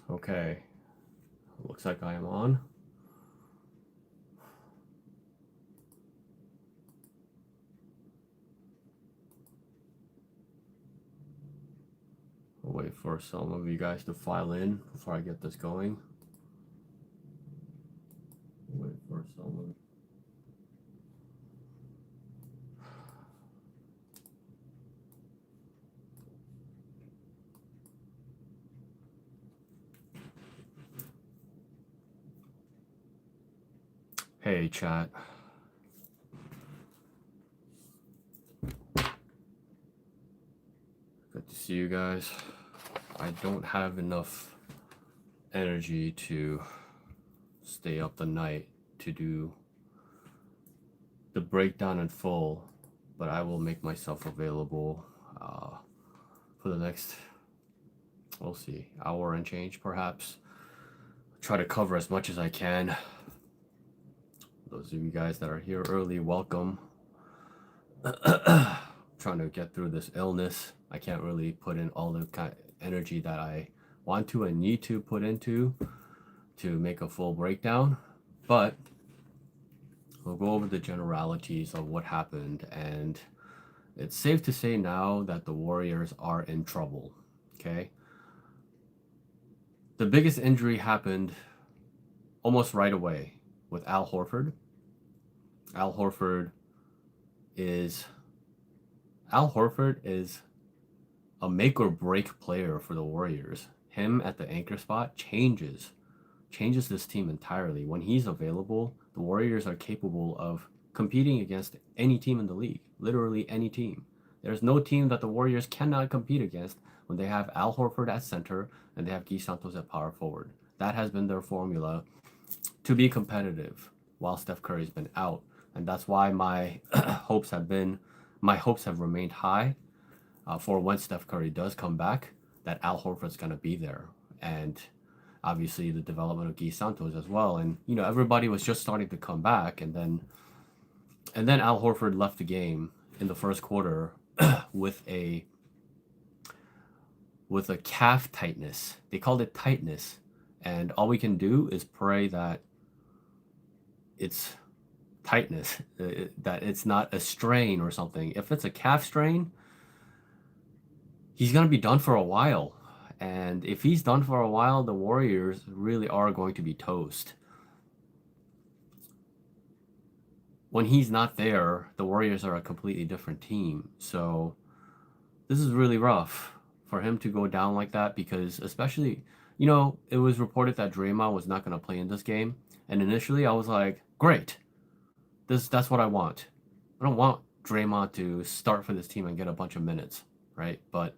Okay, looks like I am on. I'll wait for some of you guys to file in before I get this going. Wait for some of Hey, chat. Good to see you guys. I don't have enough energy to stay up the night to do the breakdown in full, but I will make myself available for the next, we'll see, hour and change perhaps. Try to cover as much as I can. Those of you guys that are here early, welcome. Trying to get through this illness. I can't really put in all the kind of energy that I want to and need to put into to make a full breakdown, but we'll go over the generalities of what happened, and it's safe to say now that the Warriors are in trouble. Okay, the biggest injury happened almost right away with Al Horford. Al Horford is a make or break player for the Warriors. Him at the anchor spot changes this team entirely. When he's available, the Warriors are capable of competing against any team in the league, literally any team. There's no team that the Warriors cannot compete against when they have Al Horford at center and they have Santos at power forward. That has been their formula to be competitive while Steph Curry's been out. And that's why my hopes have remained high for when Steph Curry does come back, that Al Horford's going to be there. And obviously the development of Santos as well. And, you know, everybody was just starting to come back. And then Al Horford left the game in the first quarter with a calf tightness. They called it tightness. And all we can do is pray that it's tightness, that it's not a strain or something. If it's a calf strain, he's going to be done for a while. And if he's done for a while, the Warriors really are going to be toast. When he's not there, the Warriors are a completely different team. So this is really rough for him to go down like that, because especially, you know, it was reported that Draymond was not going to play in this game. And initially I was like, great. That's what I want. I don't want Draymond to start for this team and get a bunch of minutes, right? But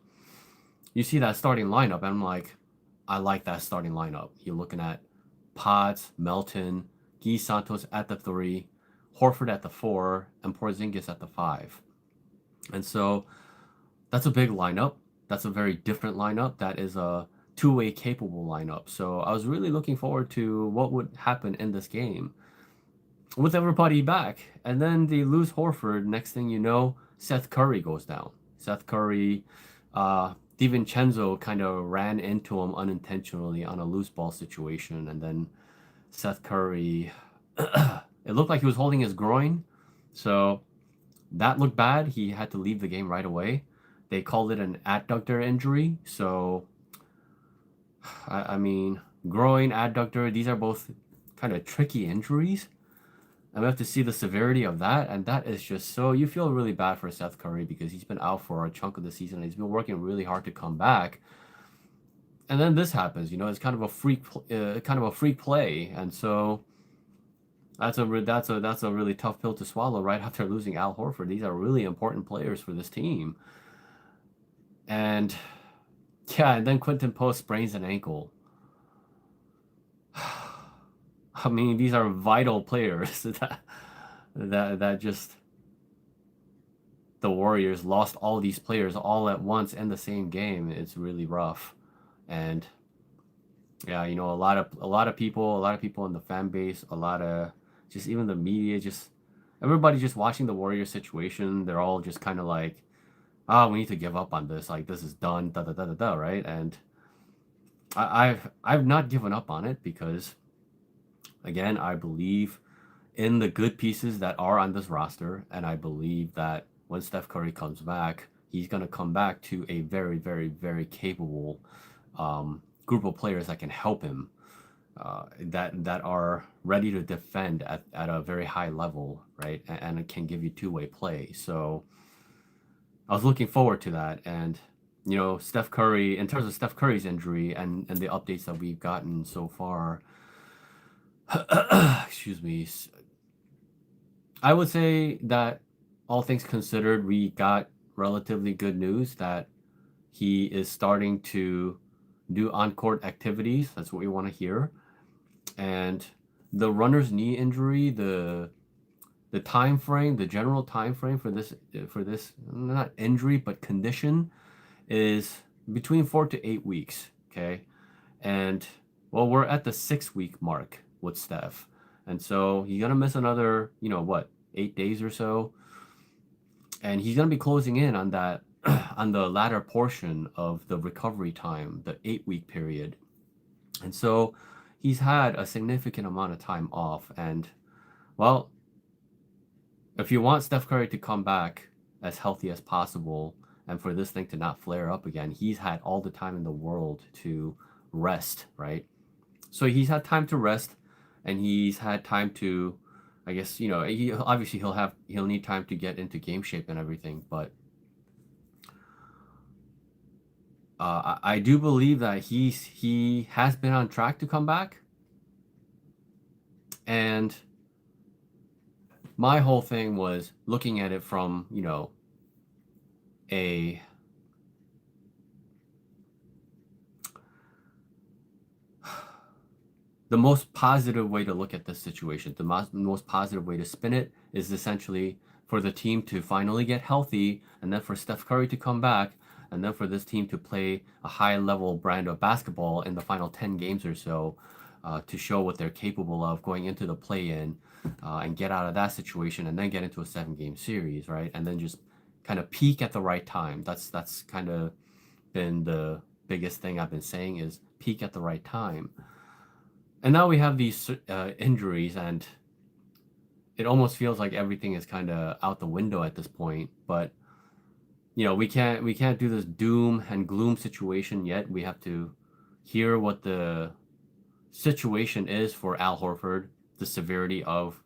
you see that starting lineup, and I'm like, I like that starting lineup. You're looking at Pods, Melton, Santos at the 3, Horford at the 4, and Porzingis at the 5. And so that's a big lineup. That's a very different lineup. That is a two-way capable lineup. So I was really looking forward to what would happen in this game with everybody back. And then they lose Horford. Next thing you know, Seth Curry goes down. Seth Curry, DiVincenzo kind of ran into him unintentionally on a loose ball situation. And then Seth Curry, it looked like he was holding his groin. So that looked bad. He had to leave the game right away. They called it an adductor injury. So, I mean, groin, adductor, these are both kind of tricky injuries. And we have to see the severity of that. And that is just so, you feel really bad for Seth Curry because he's been out for a chunk of the season. He's been working really hard to come back. And then this happens, you know, it's kind of a freak play. And so that's a really tough pill to swallow right after losing Al Horford. These are really important players for this team. And yeah, and then Quinten Post sprains an ankle. I mean, these are vital players that just, the Warriors lost all these players all at once in the same game. It's really rough. And yeah, you know, a lot of people in the fan base, a lot of just even the media, just everybody just watching the Warriors situation, they're all just kind of like, we need to give up on this. Like, this is done, right? And I've not given up on it because, again, I believe in the good pieces that are on this roster, and I believe that when Steph Curry comes back, he's gonna come back to a very, very, very capable group of players that can help him, that are ready to defend at a very high level, right? And it can give you two-way play. So I was looking forward to that. And, Steph Curry, in terms of Steph Curry's injury and the updates that we've gotten so far, excuse me, I would say that all things considered, we got relatively good news that he is starting to do on-court activities. That's what we want to hear. And the runner's knee injury, the time frame, the general time frame for this not injury but condition is between 4 to 8 weeks. Okay, and well, we're at the 6 week mark with Steph, and so he's gonna miss another, 8 days or so, and he's gonna be closing in on that on the latter portion of the recovery time, the 8 week period, and so he's had a significant amount of time off, and well, if you want Steph Curry to come back as healthy as possible and for this thing to not flare up again, he's had all the time in the world to rest, right? So he's had time to rest, and he's had time to, I guess, he obviously he'll need time to get into game shape and everything, but I do believe that he has been on track to come back, and my whole thing was looking at it from, a the most positive way to look at this situation, the most positive way to spin it is essentially for the team to finally get healthy, and then for Steph Curry to come back, and then for this team to play a high level brand of basketball in the final 10 games or so, to show what they're capable of going into the play-in, and get out of that situation, and then get into a 7 game series, right? And then just kind of peak at the right time. That's kind of been the biggest thing I've been saying, is peak at the right time. And now we have these injuries, and it almost feels like everything is kind of out the window at this point. But we can't do this doom and gloom situation yet. We have to hear what the situation is for Al Horford, the severity of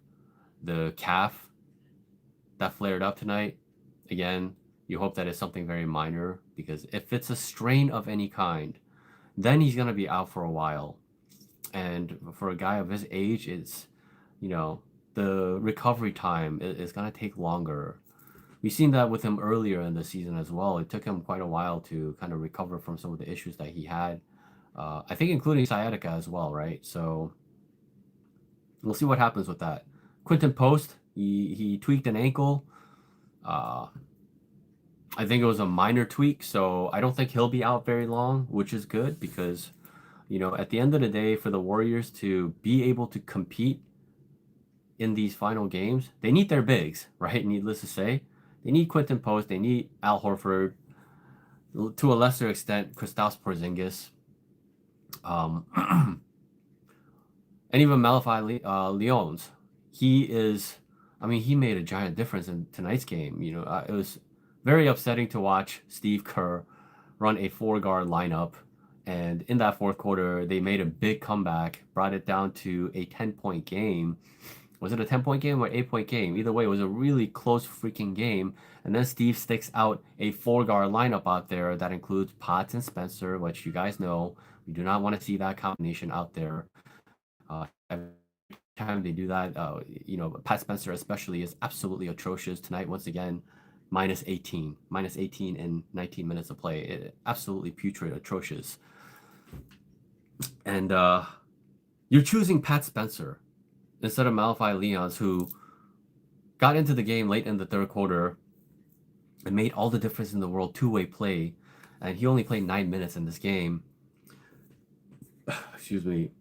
the calf that flared up tonight. Again, you hope that it's something very minor, because if it's a strain of any kind, then he's going to be out for a while. And for a guy of his age, it's, the recovery time is going to take longer. We've seen that with him earlier in the season as well. It took him quite a while to kind of recover from some of the issues that he had, I think including sciatica as well, right? So we'll see what happens with that. Quinten Post, he tweaked an ankle. I think it was a minor tweak, so I don't think he'll be out very long, which is good, because at the end of the day, for the Warriors to be able to compete in these final games, they need their bigs, right? Needless to say, they need Quinten Post, they need Al Horford, to a lesser extent, Kristaps Porzingis, and even Malachi Leones. He made a giant difference in tonight's game. It was very upsetting to watch Steve Kerr run a 4 guard lineup. And in that fourth quarter, they made a big comeback, brought it down to a 10-point game. Was it a 10-point game or 8-point game? Either way, it was a really close freaking game. And then Steve sticks out a 4 guard lineup out there that includes Potts and Spencer, which you guys know, we do not want to see that combination out there. Every time they do that, Pat Spencer especially is absolutely atrocious tonight. Once again, minus 18 in 19 minutes of play. Absolutely putrid, atrocious. And you're choosing Pat Spencer instead of Malachi Leones, who got into the game late in the third quarter and made all the difference in the world, two-way play. And he only played 9 minutes in this game. Excuse me.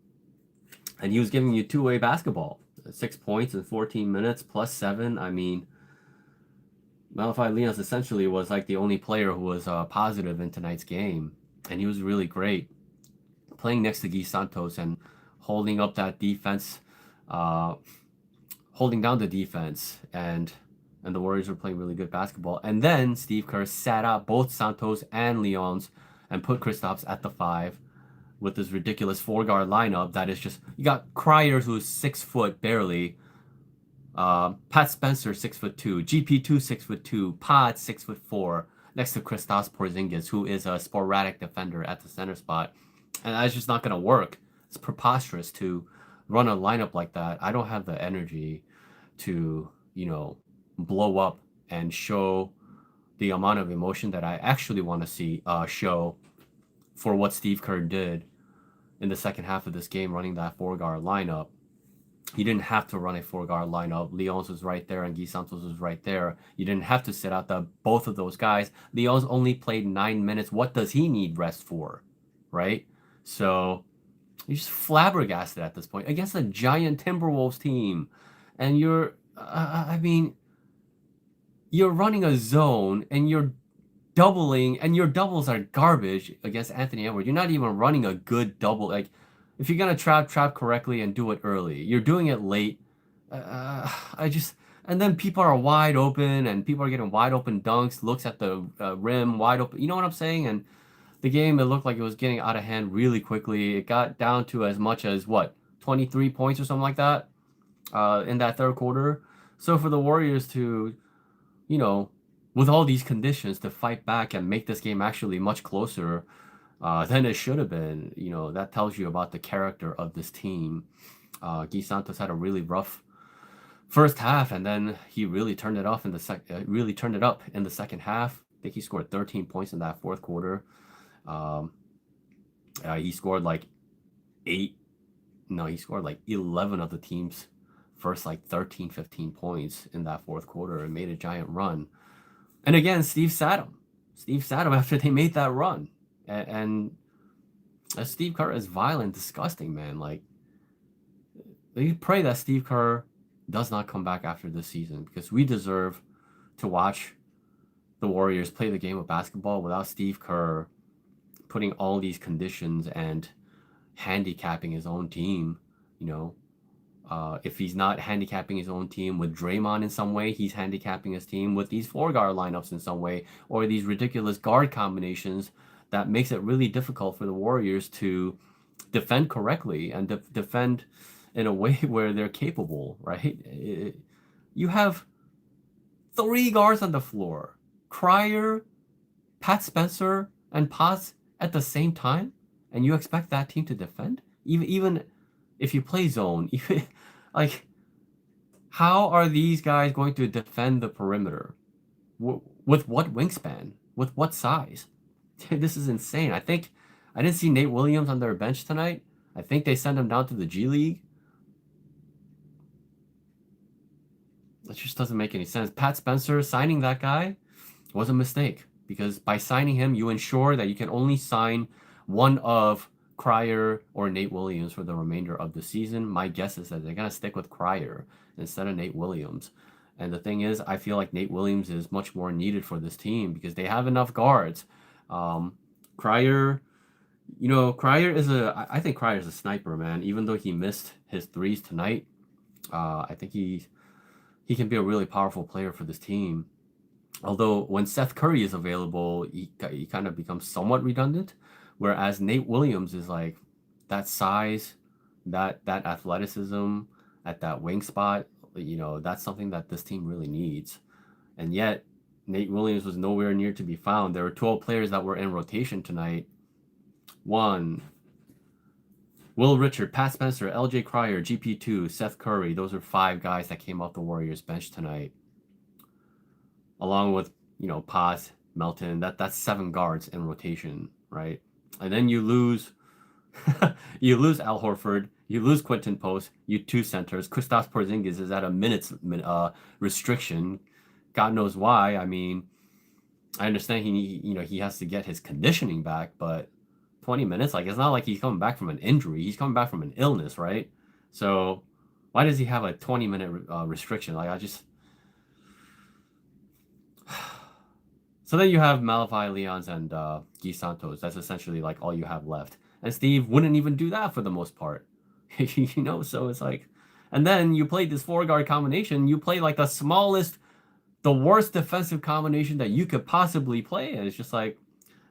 And he was giving you two-way basketball. 6 points in 14 minutes, plus 7. Malachi Leones essentially was like the only player who was positive in tonight's game. And he was really great. playing next to Guy Santos and holding up that defense, uh, holding down the defense, and the Warriors were playing really good basketball. And then Steve Kerr sat out both Santos and Leons and put Kristaps at the 5 with this ridiculous 4-guard lineup that is just, you got Cryer, who's 6 foot barely, Pat Spencer 6'2", GP2 6'2", Pod 6'4", next to Kristaps Porzingis, who is a sporadic defender at the center spot, and that's just not gonna work. It's preposterous to run a lineup like that. I don't have the energy to, blow up and show the amount of emotion that I actually want to see show for what Steve Kerr did in the second half of this game, running that 4-guard lineup. He didn't have to run a 4-guard lineup. Leons was right there and Guy Santos was right there. You didn't have to sit out both of those guys. Leons only played 9 minutes. What does he need rest for, right? So you're just flabbergasted at this point against a giant Timberwolves team. And you're running a zone and you're doubling, and your doubles are garbage against Anthony Edwards. You're not even running a good double. Like, if you're going to trap correctly and do it early, you're doing it late. And then people are wide open and people are getting wide open dunks, looks at the rim, wide open. You know what I'm saying? And the game, it looked like it was getting out of hand really quickly. It got down to as much as, 23 points or something like that in that third quarter. So for the Warriors to, with all these conditions, to fight back and make this game actually much closer than it should have been, that tells you about the character of this team. Guy Santos had a really rough first half, and then he really turned it off in the really turned it up in the second half. I think he scored 13 points in that fourth quarter. He scored he scored 11 of the team's first 13, 15 points in that fourth quarter and made a giant run. And again, Steve sat him after they made that run. And Steve Kerr is violent, disgusting, man. You pray that Steve Kerr does not come back after this season, because we deserve to watch the Warriors play the game of basketball without Steve Kerr putting all these conditions and handicapping his own team. If he's not handicapping his own team with Draymond in some way, he's handicapping his team with these 4-guard lineups in some way, or these ridiculous guard combinations that makes it really difficult for the Warriors to defend correctly and defend in a way where they're capable, right? You have 3 guards on the floor, Cryer, Pat Spencer, and Pods at the same time, and you expect that team to defend? Even if you play zone, how are these guys going to defend the perimeter? With what wingspan? With what size? This is insane. I didn't see Nate Williams on their bench tonight. I think they sent him down to the G League. That just doesn't make any sense. Pat Spencer, signing that guy was a mistake, because by signing him, you ensure that you can only sign one of Cryer or Nate Williams for the remainder of the season. My guess is that they're going to stick with Cryer instead of Nate Williams. And the thing is, I feel like Nate Williams is much more needed for this team because they have enough guards. Cryer, I think Cryer is a sniper, man. Even though he missed his threes tonight, I think he can be a really powerful player for this team. Although when Seth Curry is available, he kind of becomes somewhat redundant. Whereas Nate Williams is that size, that athleticism at that wing spot, that's something that this team really needs. And yet, Nate Williams was nowhere near to be found. There were 12 players that were in rotation tonight. 1, Will Richard, Pat Spencer, LJ Cryer, GP2, Seth Curry. Those are 5 guys that came off the Warriors bench tonight. Along with, Pods, Melton. That's 7 guards in rotation, right? And then you lose Al Horford, you lose Quinten Post, you 2 centers. Kristaps Porzingis is at a minutes restriction. God knows why. I mean, I understand he has to get his conditioning back, but 20 minutes, it's not like he's coming back from an injury. He's coming back from an illness, right? So why does he have a 20-minute restriction? So then you have Malachi Leons and Guy Santos. That's essentially all you have left. And Steve wouldn't even do that for the most part. So it's like, and then you play this four guard combination, you play like the smallest, the worst defensive combination that you could possibly play. And it's just like,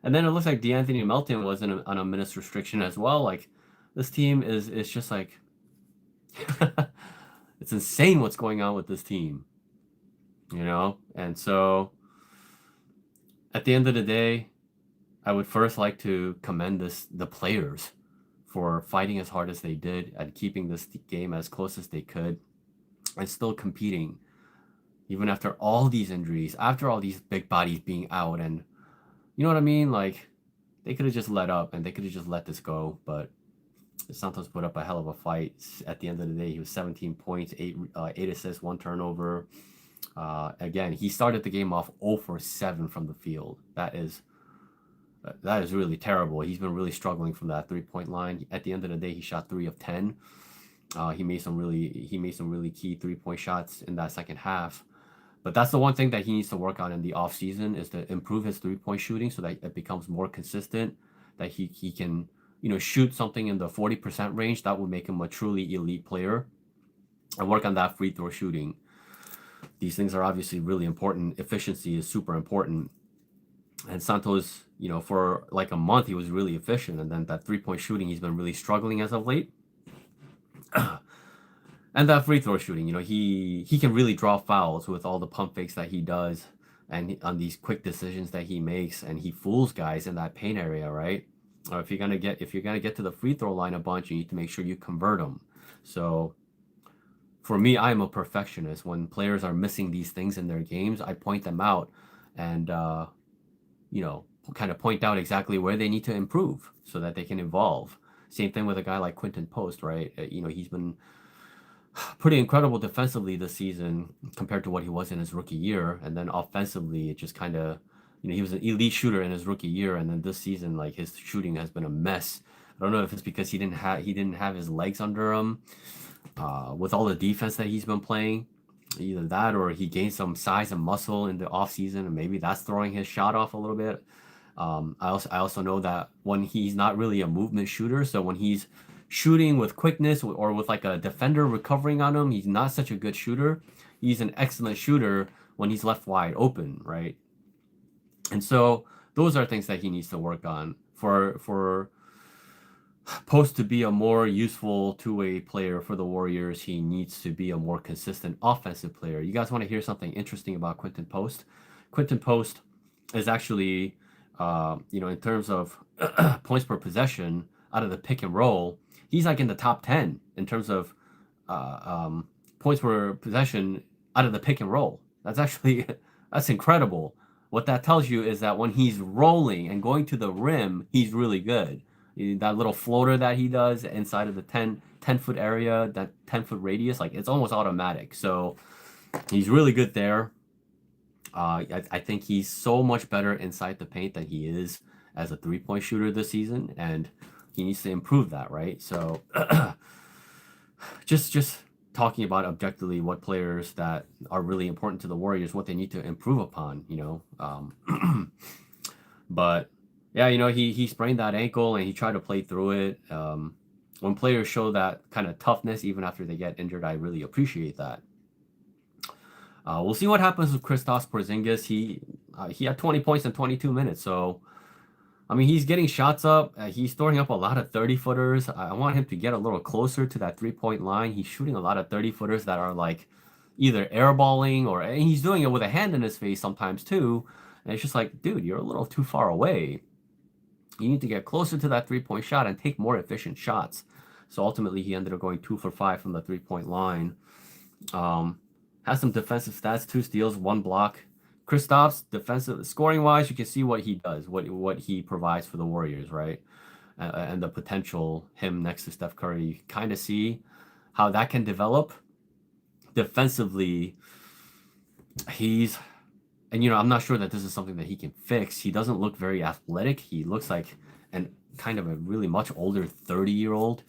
and then it looks like DeAnthony Melton was on a minutes restriction as well. Like, this team is just like, it's insane what's going on with this team, And so at the end of the day, I would first like to commend the players for fighting as hard as they did and keeping this game as close as they could and still competing even after all these injuries, after all these big bodies being out. And you know what I mean? Like, they could have just let up and they could have just let this go, but Santos put up a hell of a fight. At the end of the day, he was 17 points, 8 assists, 1 turnover. Again, he started the game off 0 for 7 from the field. That is really terrible. He's been really struggling from that 3-point line. At the end of the day, he shot 3 of 10. He made some really key 3-point shots in that second half. But that's the one thing that he needs to work on in the offseason, is to improve his 3-point shooting so that it becomes more consistent, that he can, shoot something in the 40% range. That would make him a truly elite player, and work on that free throw shooting. These things are obviously really important. Efficiency is super important. And Santos, for like a month, he was really efficient. And then that 3-point shooting, he's been really struggling as of late. And that free throw shooting, he can really draw fouls with all the pump fakes that he does and on these quick decisions that he makes, and he fools guys in that paint area, right? Or if you're gonna get to the free throw line a bunch, you need to make sure you convert them. So for me, I'm a perfectionist. When players are missing these things in their games, I point them out and kind of point out exactly where they need to improve so that they can evolve. Same thing with a guy like Quinten Post, right? He's been pretty incredible defensively this season compared to what he was in his rookie year. And then offensively, it just kind of, he was an elite shooter in his rookie year. And then this season, like, his shooting has been a mess. I don't know if it's because he didn't have his legs under him with all the defense that he's been playing. Either that or he gained some size and muscle in the offseason, and maybe that's throwing his shot off a little bit. I also know that when he's not really a movement shooter, so when he's shooting with quickness or with like a defender recovering on him, he's not such a good shooter. He's an excellent shooter when he's left wide open, right? And so those are things that he needs to work on for Post to be a more useful two-way player for the Warriors. He needs to be a more consistent offensive player. You guys want to hear something interesting about Quinten Post? Quinten Post is actually, in terms of points per possession out of the pick and roll, he's like in the top 10 in terms of points per possession out of the pick and roll. That's incredible. What that tells you is that when he's rolling and going to the rim, he's really good. That little floater that he does inside of the 10-foot area, that 10-foot radius, like, it's almost automatic. So he's really good there. I think he's so much better inside the paint than he is as a 3-point shooter this season, and he needs to improve that, right? So just talking about objectively what players that are really important to the Warriors, what they need to improve upon, but yeah, he sprained that ankle and he tried to play through it. When players show that kind of toughness even after they get injured, I really appreciate that. We'll see what happens with Kristaps Porzingis. He had 20 points in 22 minutes, so I mean, he's getting shots up. He's throwing up a lot of 30-footers. I want him to get a little closer to that 3-point line. He's shooting a lot of 30-footers that are like either airballing and he's doing it with a hand in his face sometimes too. And it's just like, dude, you're a little too far away. You need to get closer to that 3-point shot and take more efficient shots. So ultimately, he ended up going 2 for 5 from the 3-point line. Has some defensive stats: 2 steals, 1 block. Kristaps, defensive scoring wise, you can see what he does, what he provides for the Warriors, right? And the potential him next to Steph Curry. You kind of see how that can develop. Defensively, I'm not sure that this is something that he can fix. He doesn't look very athletic. He looks like an kind of a really much older 30-year-old.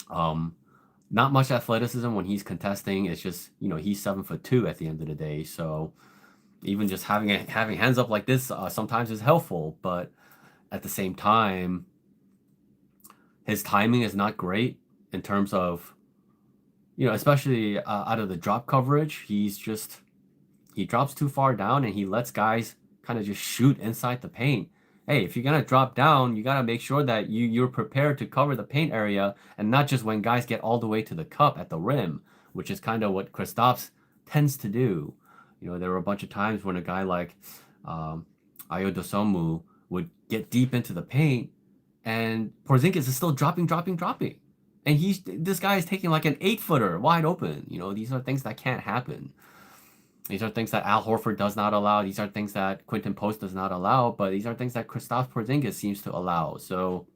Not much athleticism when he's contesting. It's just, he's 7'2" at the end of the day. So even just having hands up like this sometimes is helpful. But at the same time, his timing is not great in terms of, especially out of the drop coverage. He drops too far down and he lets guys kind of just shoot inside the paint. Hey, if you're gonna drop down, you gotta make sure that you're prepared to cover the paint area and not just when guys get all the way to the cup at the rim, which is kind of what Kristaps tends to do. There were a bunch of times when a guy like Ayo Dosunmu would get deep into the paint and Porzingis is still dropping. And this guy is taking like an 8-footer wide open. These are things that can't happen. These are things that Al Horford does not allow. These are things that Quinten Post does not allow. But these are things that Kristaps Porzingis seems to allow. So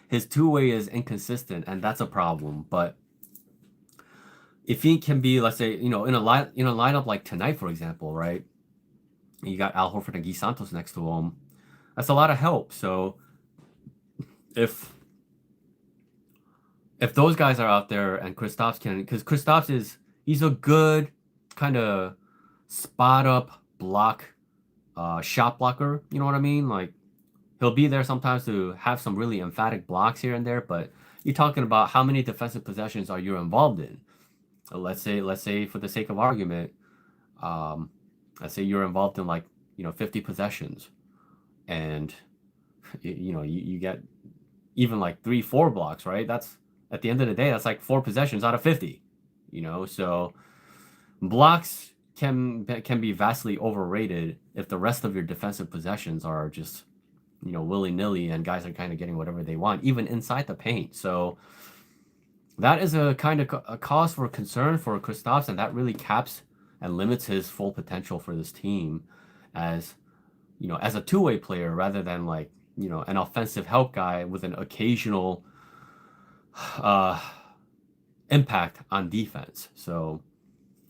his two-way is inconsistent, and that's a problem. But if he can be, let's say, in a lineup like tonight, for example, right? You got Al Horford and Guy Santos next to him. That's a lot of help. So if those guys are out there and Kristaps can, because Kristaps he's a good kind of spot up block shot blocker, you know what I mean? Like he'll be there sometimes to have some really emphatic blocks here and there, but you're talking about how many defensive possessions are you involved in? Let's say for the sake of argument, let's say you're involved in 50 possessions, and you get even like 3-4 blocks, right? That's at the end of the day, that's like 4 possessions out of 50, so blocks can be vastly overrated if the rest of your defensive possessions are just, willy-nilly and guys are kind of getting whatever they want, even inside the paint. So that is a kind of a cause for concern for Kristaps, and that really caps and limits his full potential for this team as, as a two-way player rather than an offensive help guy with an occasional impact on defense. So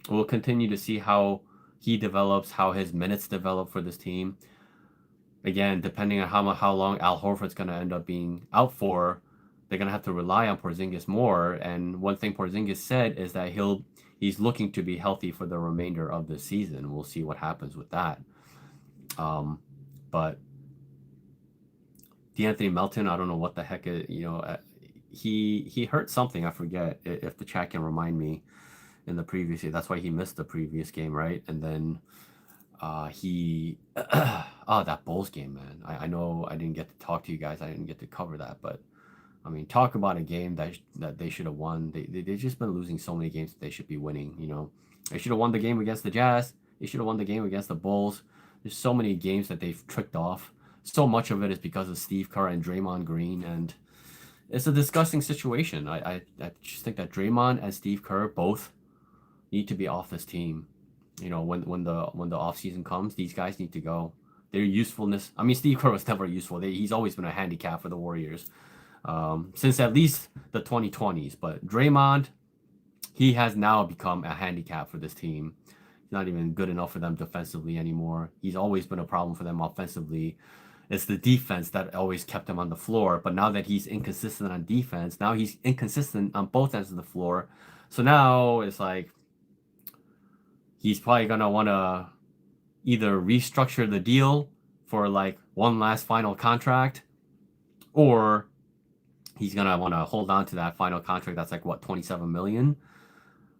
we'll continue to see how he develops, how his minutes develop for this team. Again, depending on how long Al Horford's going to end up being out for, they're going to have to rely on Porzingis more. And one thing Porzingis said is that he's looking to be healthy for the remainder of the season. We'll see what happens with that. But DeAnthony Melton, I don't know what the heck he hurt something. I forget if the chat can remind me. In the previous year, that's why he missed the previous game, right? And then that Bulls game, man. I know I didn't get to talk to you guys. I didn't get to cover that, but I mean, talk about a game that they should have won. They've just been losing so many games that they should be winning. They should have won the game against the Jazz. They should have won the game against the Bulls. There's so many games that they've tricked off. So much of it is because of Steve Kerr and Draymond Green, and it's a disgusting situation. I just think that Draymond and Steve Kerr both need to be off this team. When the off season comes, these guys need to go. Their usefulness. I mean, Steve Kerr was never useful. He's always been a handicap for the Warriors since at least the 2020s. But Draymond, he has now become a handicap for this team. He's not even good enough for them defensively anymore. He's always been a problem for them offensively. It's the defense that always kept him on the floor. But now that he's inconsistent on defense, now he's inconsistent on both ends of the floor. So now it's like he's probably going to want to either restructure the deal for one last final contract, or he's going to want to hold on to that final contract that's $27 million.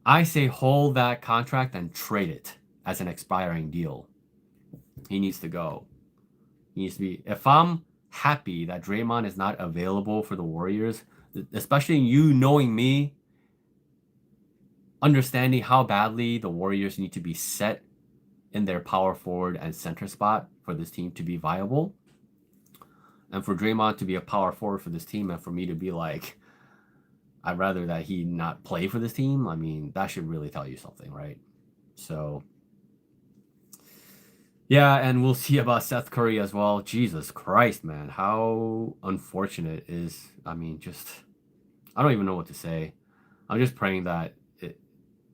I say hold that contract and trade it as an expiring deal. He needs to go. He needs to be. If I'm happy that Draymond is not available for the Warriors, especially you knowing me, understanding how badly the Warriors need to be set in their power forward and center spot for this team to be viable, and for Draymond to be a power forward for this team, and for me to be like, I'd rather that he not play for this team. I mean, that should really tell you something, right? So, yeah, and we'll see about Seth Curry as well. Jesus Christ, man. How unfortunate is, I mean, I don't even know what to say. I'm just praying that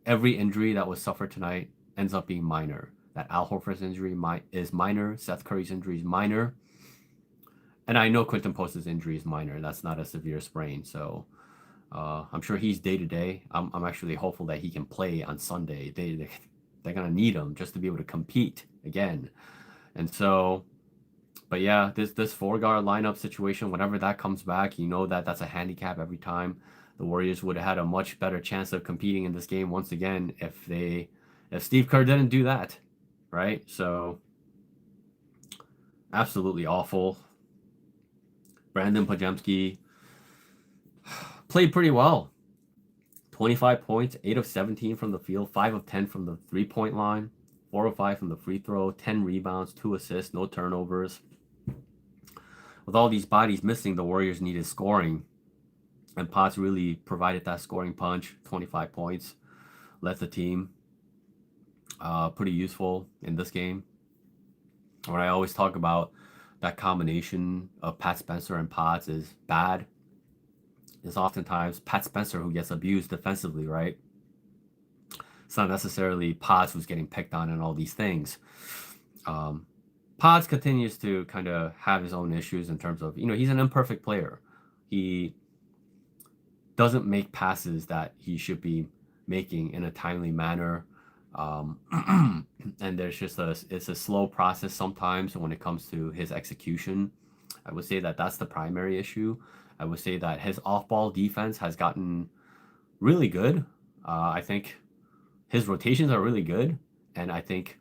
every injury that was suffered tonight ends up being minor. That Al Horford's injury is minor. Seth Curry's injury is minor. And I know Quinten Post's injury is minor. That's not a severe sprain. So I'm sure he's day-to-day. I'm actually hopeful that he can play on Sunday. They're going to need him just to be able to compete again. And so, But yeah, this four guard lineup situation, whenever that comes back, you know that that's a handicap every time. The Warriors would have had a much better chance of competing in this game once again if Steve Kerr didn't do that, right? So absolutely awful. Brandon Podziemski played pretty well. 25 points, 8 of 17 from the field, 5 of 10 from the three-point line, 4 of 5 from the free throw, 10 rebounds, 2 assists, no turnovers. With all these bodies missing, the Warriors needed scoring. And Potts really provided that scoring punch, 25 points, led the team. Pretty useful in this game. When I always talk about that combination of Pat Spencer and Potts is bad, it's oftentimes Pat Spencer who gets abused defensively, right? It's not necessarily Potts who's getting picked on and all these things. Potts continues to kind of have his own issues in terms of, he's an imperfect player. He doesn't make passes that he should be making in a timely manner. And there's just it's a slow process sometimes when it comes to his execution. I would say that that's the primary issue. I would say that his off-ball defense has gotten really good. I think his rotations are really good. And I think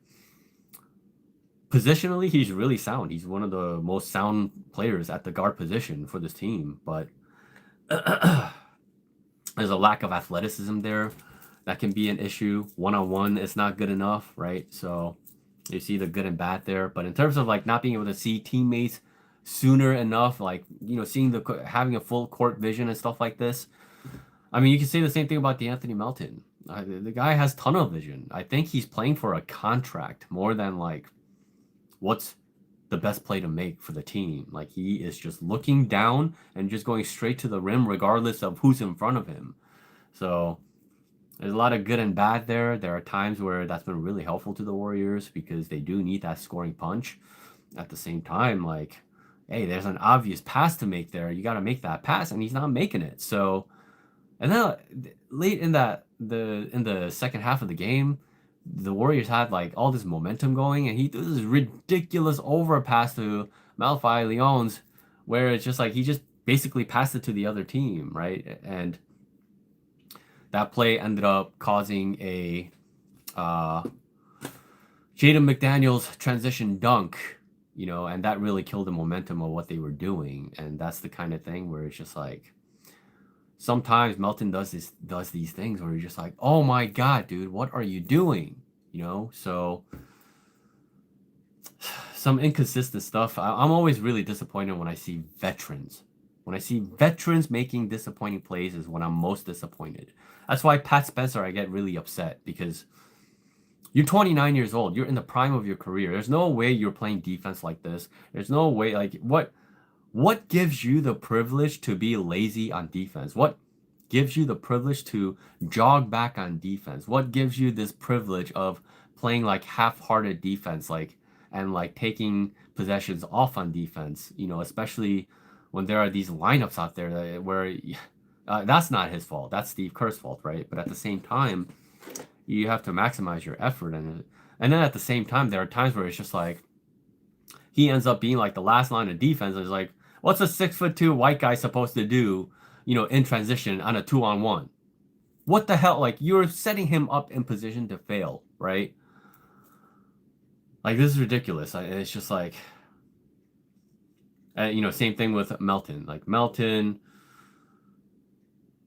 positionally, he's really sound. He's one of the most sound players at the guard position for this team. But there's a lack of athleticism there. That can be an issue. One-on-one is not good enough, right? So you see the good and bad there. But in terms of like not being able to see teammates sooner enough, like, seeing having a full court vision and stuff like this. I mean, you can say the same thing about DeAnthony Melton. The guy has tunnel vision. I think he's playing for a contract more than like what's the best play to make for the team. Like, he is just looking down and just going straight to the rim regardless of who's in front of him. So there's a lot of good and bad there. There are times where that's been really helpful to the Warriors because they do need that scoring punch. At the same time, like, hey, there's an obvious pass to make there. You got to make that pass, and he's not making it. So, and then late in the second half of the game, the Warriors had like all this momentum going, and he threw this ridiculous overpass to Malphite Leons, where it's just like he just basically passed it to the other team, right? And that play ended up causing a Jaden McDaniels transition dunk, and that really killed the momentum of what they were doing. And that's the kind of thing where it's just like sometimes Melton does these things where you're just like, oh my God, dude, what are you doing? So some inconsistent stuff. I'm always really disappointed when I see veterans. When I see veterans making disappointing plays is when I'm most disappointed. That's why Pat Spencer, I get really upset because you're 29 years old. You're in the prime of your career. There's no way you're playing defense like this. There's no way, like, what gives you the privilege to be lazy on defense? What gives you the privilege to jog back on defense? What gives you this privilege of playing like half-hearted defense, and taking possessions off on defense? Especially when there are these lineups out there where that's not his fault. That's Steve Kerr's fault, right? But at the same time, you have to maximize your effort. And then at the same time, there are times where it's just like he ends up being like the last line of defense. It's like, what's a 6'2" white guy supposed to do, in transition on a 2-on-1? What the hell? Like, you're setting him up in position to fail, right? Like, this is ridiculous. It's just like, same thing with Melton. Like, Melton,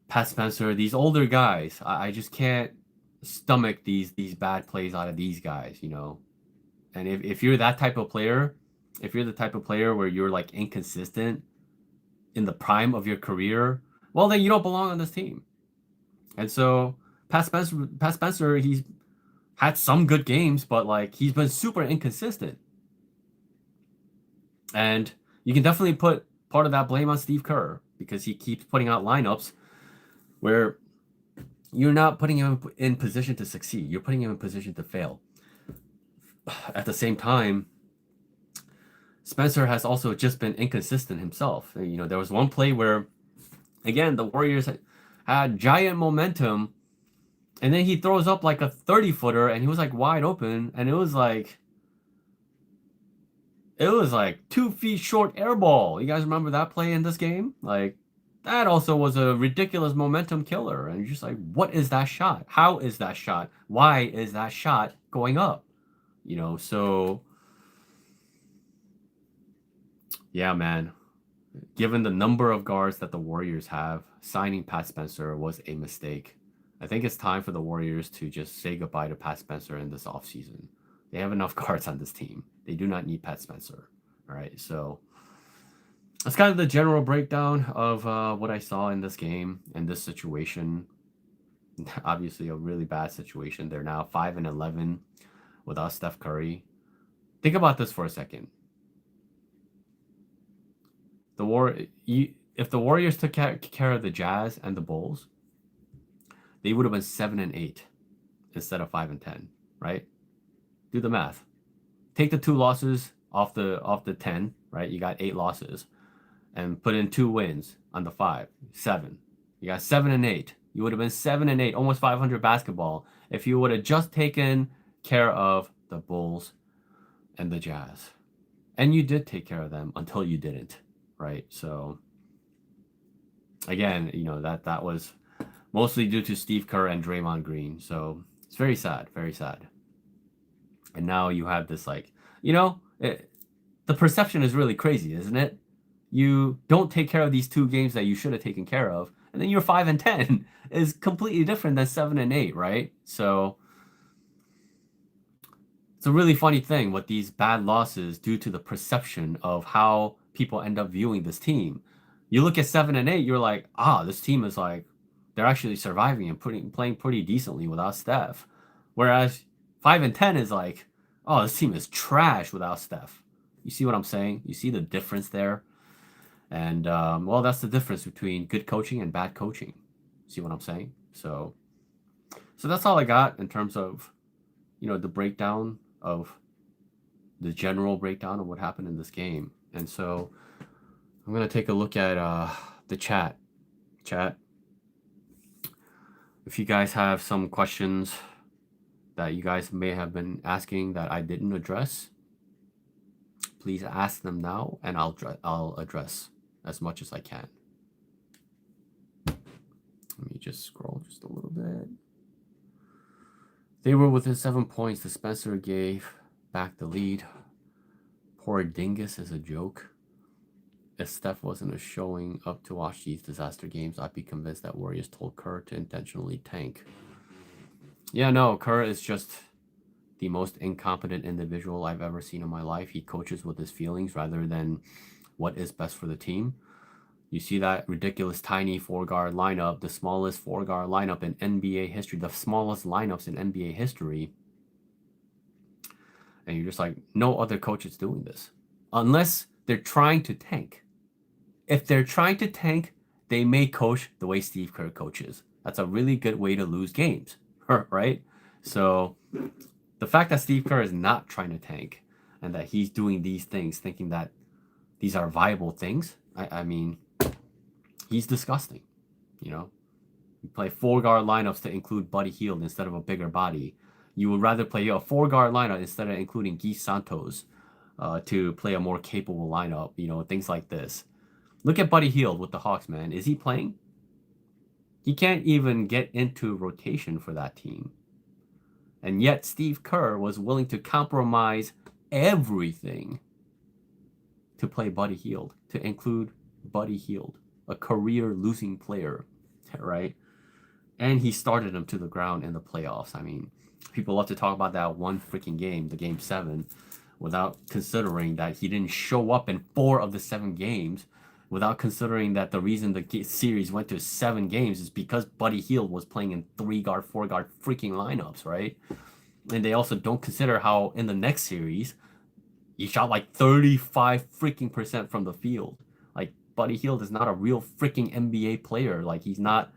Pat Spencer, these older guys, I just can't stomach these bad plays out of these guys, And if you're that type of player, if you're the type of player where you're like inconsistent in the prime of your career, well, then you don't belong on this team. And so Pat Spencer, he's had some good games, but like he's been super inconsistent. And you can definitely put part of that blame on Steve Kerr because he keeps putting out lineups where you're not putting him in position to succeed. You're putting him in position to fail. At the same time, Spencer has also just been inconsistent himself. There was one play where, again, the Warriors had giant momentum, and then he throws up like a 30-footer, and he was like wide open, and it was like, It was like 2 feet short air ball. You guys remember that play in this game? Like, that also was a ridiculous momentum killer. And you're just like, what is that shot? How is that shot? Why is that shot going up? So yeah, man. Given the number of guards that the Warriors have, signing Pat Spencer was a mistake. I think it's time for the Warriors to just say goodbye to Pat Spencer in this offseason. They have enough guards on this team. They do not need Pat Spencer. All right, so that's kind of the general breakdown of what I saw in this game and this situation. Obviously, a really bad situation. They're now 5-11 without Steph Curry. Think about this for a second. If the Warriors took care of the Jazz and the Bulls, they would have been 7-8 instead of 5-10, right? Do the math. Take the 2 losses off the 10, right? You got 8 losses, and put in 2 wins on the 5, 7. You got 7-8. You would have been 7-8, almost 500 basketball, if you would have just taken care of the Bulls and the Jazz. And you did take care of them until you didn't, right? So again, that was mostly due to Steve Kerr and Draymond Green. So it's very sad, very sad. And now you have this, like, the perception is really crazy, isn't it? You don't take care of these 2 games that you should have taken care of, and then you're 5-10 is completely different than 7-8, right? So it's a really funny thing what these bad losses do to the perception of how people end up viewing this team. You look at 7-8, you're like, this team is like, they're actually surviving and playing pretty decently without Steph. Whereas 5-10 is like, this team is trash without Steph. You see what I'm saying? You see the difference there? And, that's the difference between good coaching and bad coaching. See what I'm saying? So that's all I got in terms of, the breakdown of the general breakdown of what happened in this game. And so I'm going to take a look at the chat. If you guys have some questions that you guys may have been asking that I didn't address, please ask them now, and I'll address as much as I can. Let me just scroll just a little bit. They were within 7 points. The Spencer gave back the lead. Porzingis is a joke. If Steph wasn't showing up to watch these disaster games, I'd be convinced that Warriors told Kerr to intentionally tank. Yeah, no, Kerr is just the most incompetent individual I've ever seen in my life. He coaches with his feelings rather than what is best for the team. You see that ridiculous tiny 4-guard lineup, the smallest 4-guard lineup in NBA history, the smallest lineups in NBA history. And you're just like, no other coach is doing this. Unless they're trying to tank. If they're trying to tank, they may coach the way Steve Kerr coaches. That's a really good way to lose games, right? So the fact that Steve Kerr is not trying to tank and that he's doing these things thinking that these are viable things, I mean, he's disgusting. You play 4-guard lineups to include Buddy Hield instead of a bigger body. You would rather play a 4-guard lineup instead of including Guy Santos to play a more capable lineup, things like this. Look at Buddy Hield with the Hawks, man. Is he playing? He can't even get into rotation for that team. And yet Steve Kerr was willing to compromise everything to play Buddy Hield, to include Buddy Hield, a career losing player, right? And he started him to the ground in the playoffs. I mean, people love to talk about that one freaking game, the game 7, without considering that he didn't show up in 4 of the 7 games, without considering that the reason the series went to 7 games is because Buddy Hield was playing in 3-guard, 4-guard freaking lineups, right? And they also don't consider how in the next series, he shot like 35 freaking % from the field. Like, Buddy Hield is not a real freaking NBA player. Like, he's not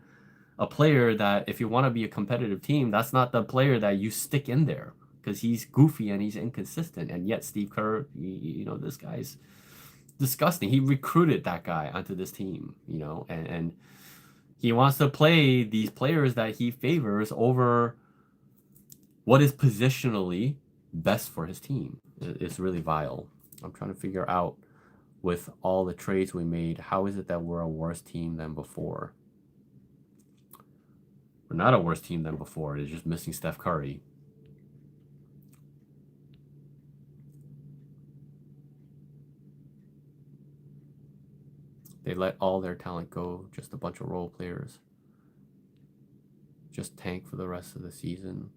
a player that, if you want to be a competitive team, that's not the player that you stick in there, because he's goofy and he's inconsistent. And yet Steve Kerr, this guy's disgusting. He recruited that guy onto this team, and he wants to play these players that he favors over what is positionally best for his team. It's really vile. I'm trying to figure out, with all the trades we made, how is it that we're a worse team than before? We're not a worse team than before. It's just missing Steph Curry. They let all their talent go, just a bunch of role players. Just tank for the rest of the season.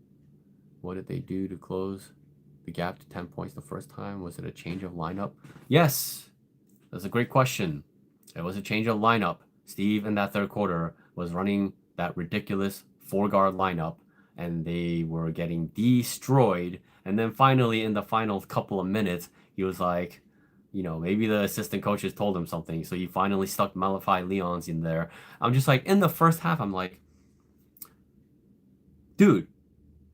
What did they do to close the gap to 10 points the first time? Was it a change of lineup? Yes, that's a great question. It was a change of lineup. Steve in that third quarter was running that ridiculous 4-guard lineup, and they were getting destroyed. And then finally, in the final couple of minutes, he was like, maybe the assistant coaches told him something, so he finally stuck Malachi Leons in there. I'm just like, in the first half, I'm like, dude,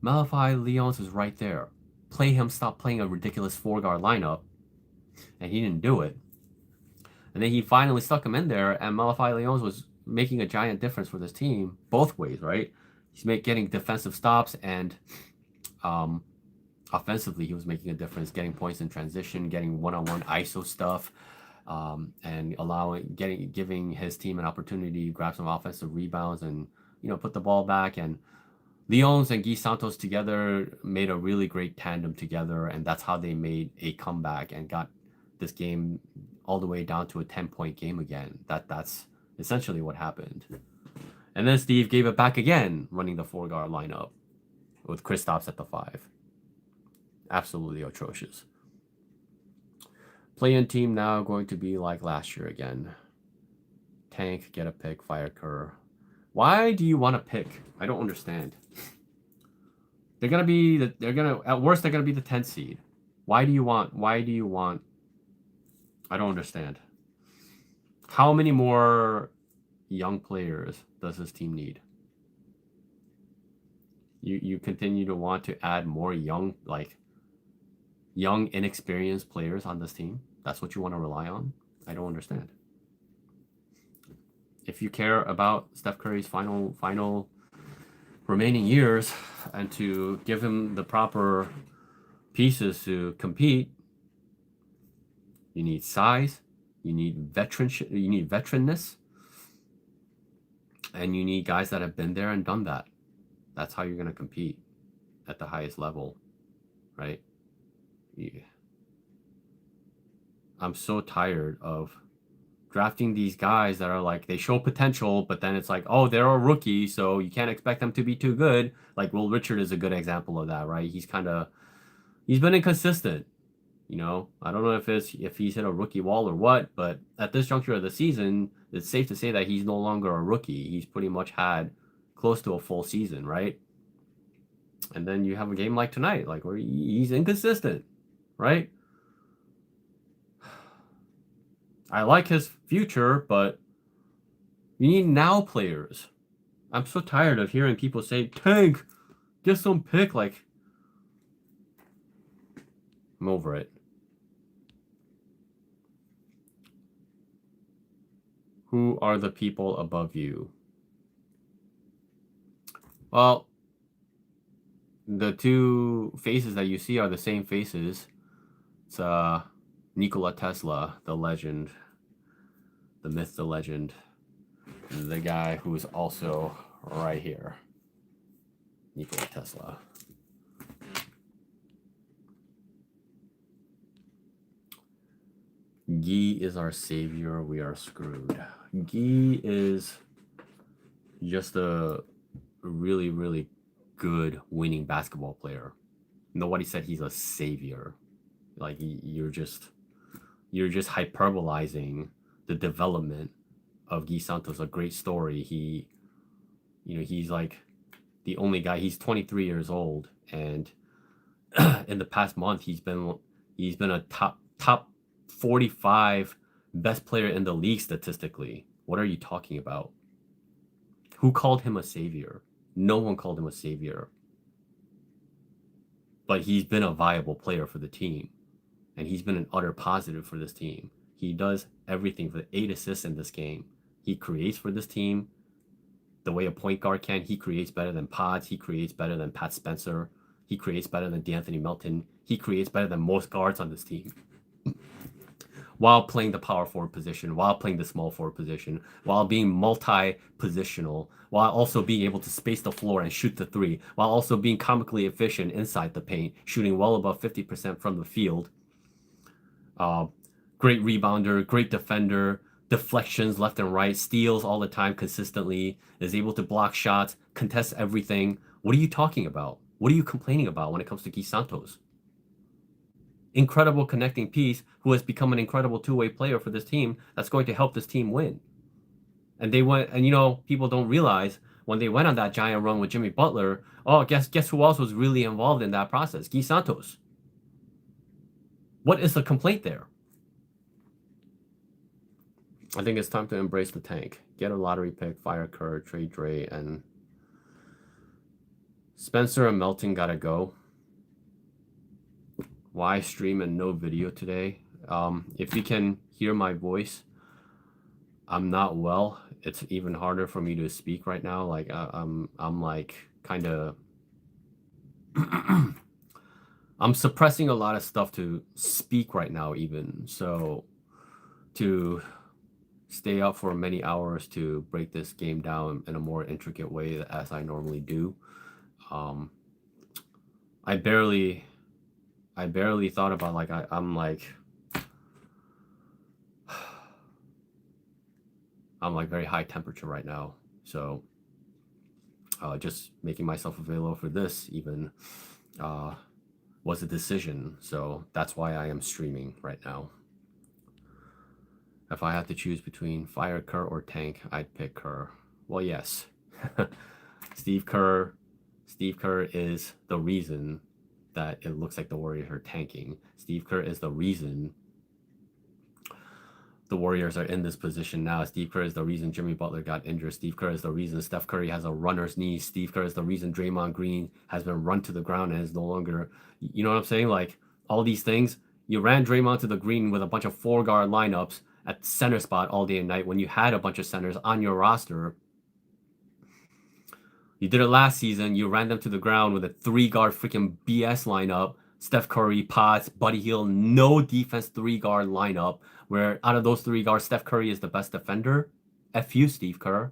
Malachi Leons was right there. Play him, stop playing a ridiculous 4-guard lineup. And he didn't do it. And then he finally stuck him in there, and Malachi Leons was making a giant difference for this team both ways, right? He's getting defensive stops, and offensively he was making a difference, getting points in transition, getting one-on-one ISO stuff, and giving his team an opportunity to grab some offensive rebounds and put the ball back. And Leons and Guy Santos together made a really great tandem together, and that's how they made a comeback and got this game all the way down to a 10-point game again. That's essentially what happened. And then Steve gave it back again, running the 4-guard lineup with Kristaps at the 5. Absolutely atrocious. Play-in team now going to be like last year again. Tank, get a pick, fire Kerr. Why do you want to pick? I don't understand. At worst they're gonna be the 10th seed. Why do you want I don't understand. How many more young players does this team need? You continue to want to add more young, inexperienced players on this team? That's what you want to rely on? I don't understand. If you care about Steph Curry's final remaining years and to give him the proper pieces to compete, you need size, you need veteranness, and you need guys that have been there and done that. That's how you're going to compete at the highest level, right? Yeah. I'm so tired of drafting these guys that are like, they show potential, but then it's like, oh, they're a rookie, so you can't expect them to be too good. Like Will Richard is a good example of that, right? He's been inconsistent. I don't know if he's hit a rookie wall or what, but at this juncture of the season, it's safe to say that he's no longer a rookie. He's pretty much had close to a full season, right? And then you have a game like tonight, like where he's inconsistent, right? I like his future, but you need now players. I'm so tired of hearing people say, Tank, get some pick. Like, I'm over it. Who are the people above you? Well, the two faces that you see are the same faces. It's Nikola Tesla, the legend, the myth, the legend, the guy who is also right here, Nikola Tesla. Guy is our savior. We are screwed. Guy is just a really, really good winning basketball player. Nobody said he's a savior. Like you're just hyperbolizing the development of Guy Santos. A great story. He's like the only guy. He's 23 years old, and in the past month he's been a top 45 best player in the league statistically. What are you talking about? Who called him a savior? No one called him a savior. But he's been a viable player for the team. And he's been an utter positive for this team. He does everything for the 8 assists in this game. He creates for this team the way a point guard can. He creates better than Pods. He creates better than Pat Spencer. He creates better than D'Anthony Melton. He creates better than most guards on this team. while playing the power forward position, while playing the small forward position, while being multi-positional, while also being able to space the floor and shoot the three, while also being comically efficient inside the paint, shooting well above 50% from the field. Great rebounder, great defender, deflections left and right, steals all the time consistently, is able to block shots, contests everything. What are you talking about? What are you complaining about when it comes to Santos? Incredible connecting piece who has become an incredible two-way player for this team that's going to help this team win. And they went, and people don't realize when they went on that giant run with Jimmy Butler, guess who else was really involved in that process? Santos. What is the complaint there? I think it's time to embrace the tank. Get a lottery pick, fire Kerr, trade Dre, and Spencer and Melton gotta go. Why stream and no video today? If you can hear my voice, I'm not well. It's even harder for me to speak right now. Like I'm like kind of I'm suppressing a lot of stuff to speak right now even. So to stay up for many hours to break this game down in a more intricate way as I normally do. I barely thought about like I'm like very high temperature right now. So just making myself available for this even was a decision. So that's why I am streaming right now. If I had to choose between fire Kerr or tank, I'd pick Kerr. Well, yes. Steve Kerr is the reason that it looks like the Warriors are tanking. Steve Kerr is the reason the Warriors are in this position now. Steve Kerr is the reason Jimmy Butler got injured. Steve Kerr is the reason Steph Curry has a runner's knee. Steve Kerr is the reason Draymond Green has been run to the ground and is no longer, you know what I'm saying? Like all these things, you ran Draymond to the green with a bunch of 4-guard lineups at center spot all day and night when you had a bunch of centers on your roster. You did it last season. You ran them to the ground with a 3-guard freaking BS lineup. Steph Curry, Potts, Buddy Hield, no defense 3-guard lineup where out of those 3 guards, Steph Curry is the best defender. F you, Steve Kerr.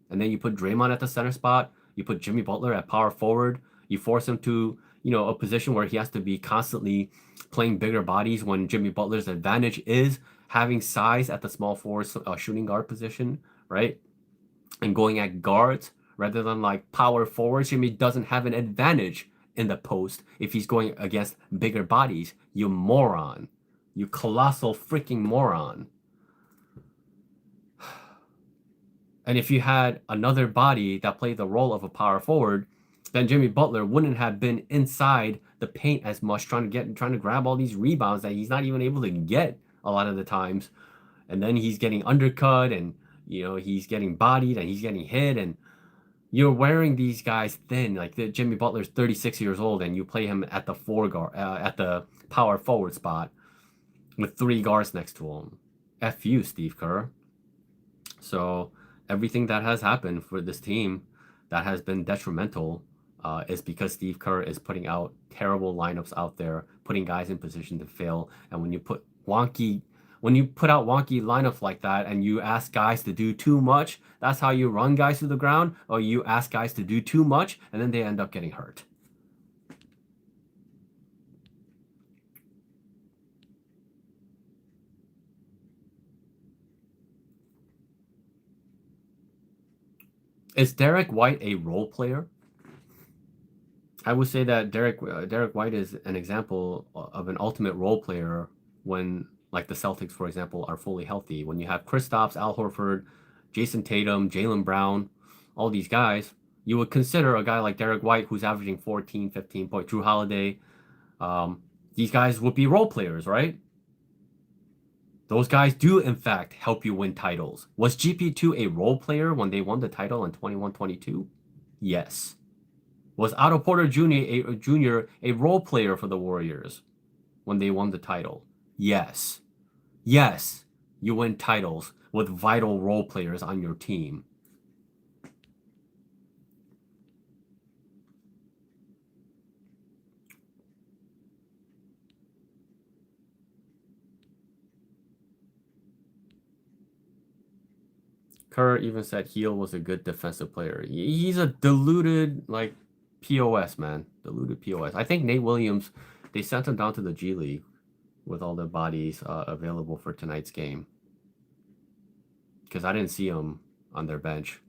And then you put Draymond at the center spot. You put Jimmy Butler at power forward. You force him to, a position where he has to be constantly playing bigger bodies when Jimmy Butler's advantage is having size at the small forward shooting guard position, right? And going at guards rather than like power forwards. Jimmy doesn't have an advantage in the post if he's going against bigger bodies. You moron. You colossal freaking moron. And if you had another body that played the role of a power forward, then Jimmy Butler wouldn't have been inside the paint as much trying to grab all these rebounds that he's not even able to get a lot of the times. And then he's getting undercut and he's getting bodied and he's getting hit, and you're wearing these guys thin. Like Jimmy Butler's 36 years old and you play him at the at the power forward spot with 3 guards next to him. F you, Steve Kerr. So everything that has happened for this team that has been detrimental is because Steve Kerr is putting out terrible lineups out there, putting guys in position to fail. And when you put out wonky lineups like that and you ask guys to do too much, that's how you run guys to the ground, or you ask guys to do too much and then they end up getting hurt. Is Derek White a role player? I would say that Derek White is an example of an ultimate role player when, like the Celtics, for example, are fully healthy. When you have Kristaps, Al Horford, Jason Tatum, Jaylen Brown, all these guys, you would consider a guy like Derek White, who's averaging 14, 15 point, Drew Holiday. These guys would be role players, right? Those guys do, in fact, help you win titles. Was GP2 a role player when they won the title in 21-22? Yes. Was Otto Porter Jr. a role player for the Warriors when they won the title? Yes. Yes, you win titles with vital role players on your team. Kerr even said Heel was a good defensive player. He's a deluded, like, POS, man. Deluded POS. I think Nate Williams, they sent him down to the G League with all the bodies available for tonight's game. Because I didn't see him on their bench.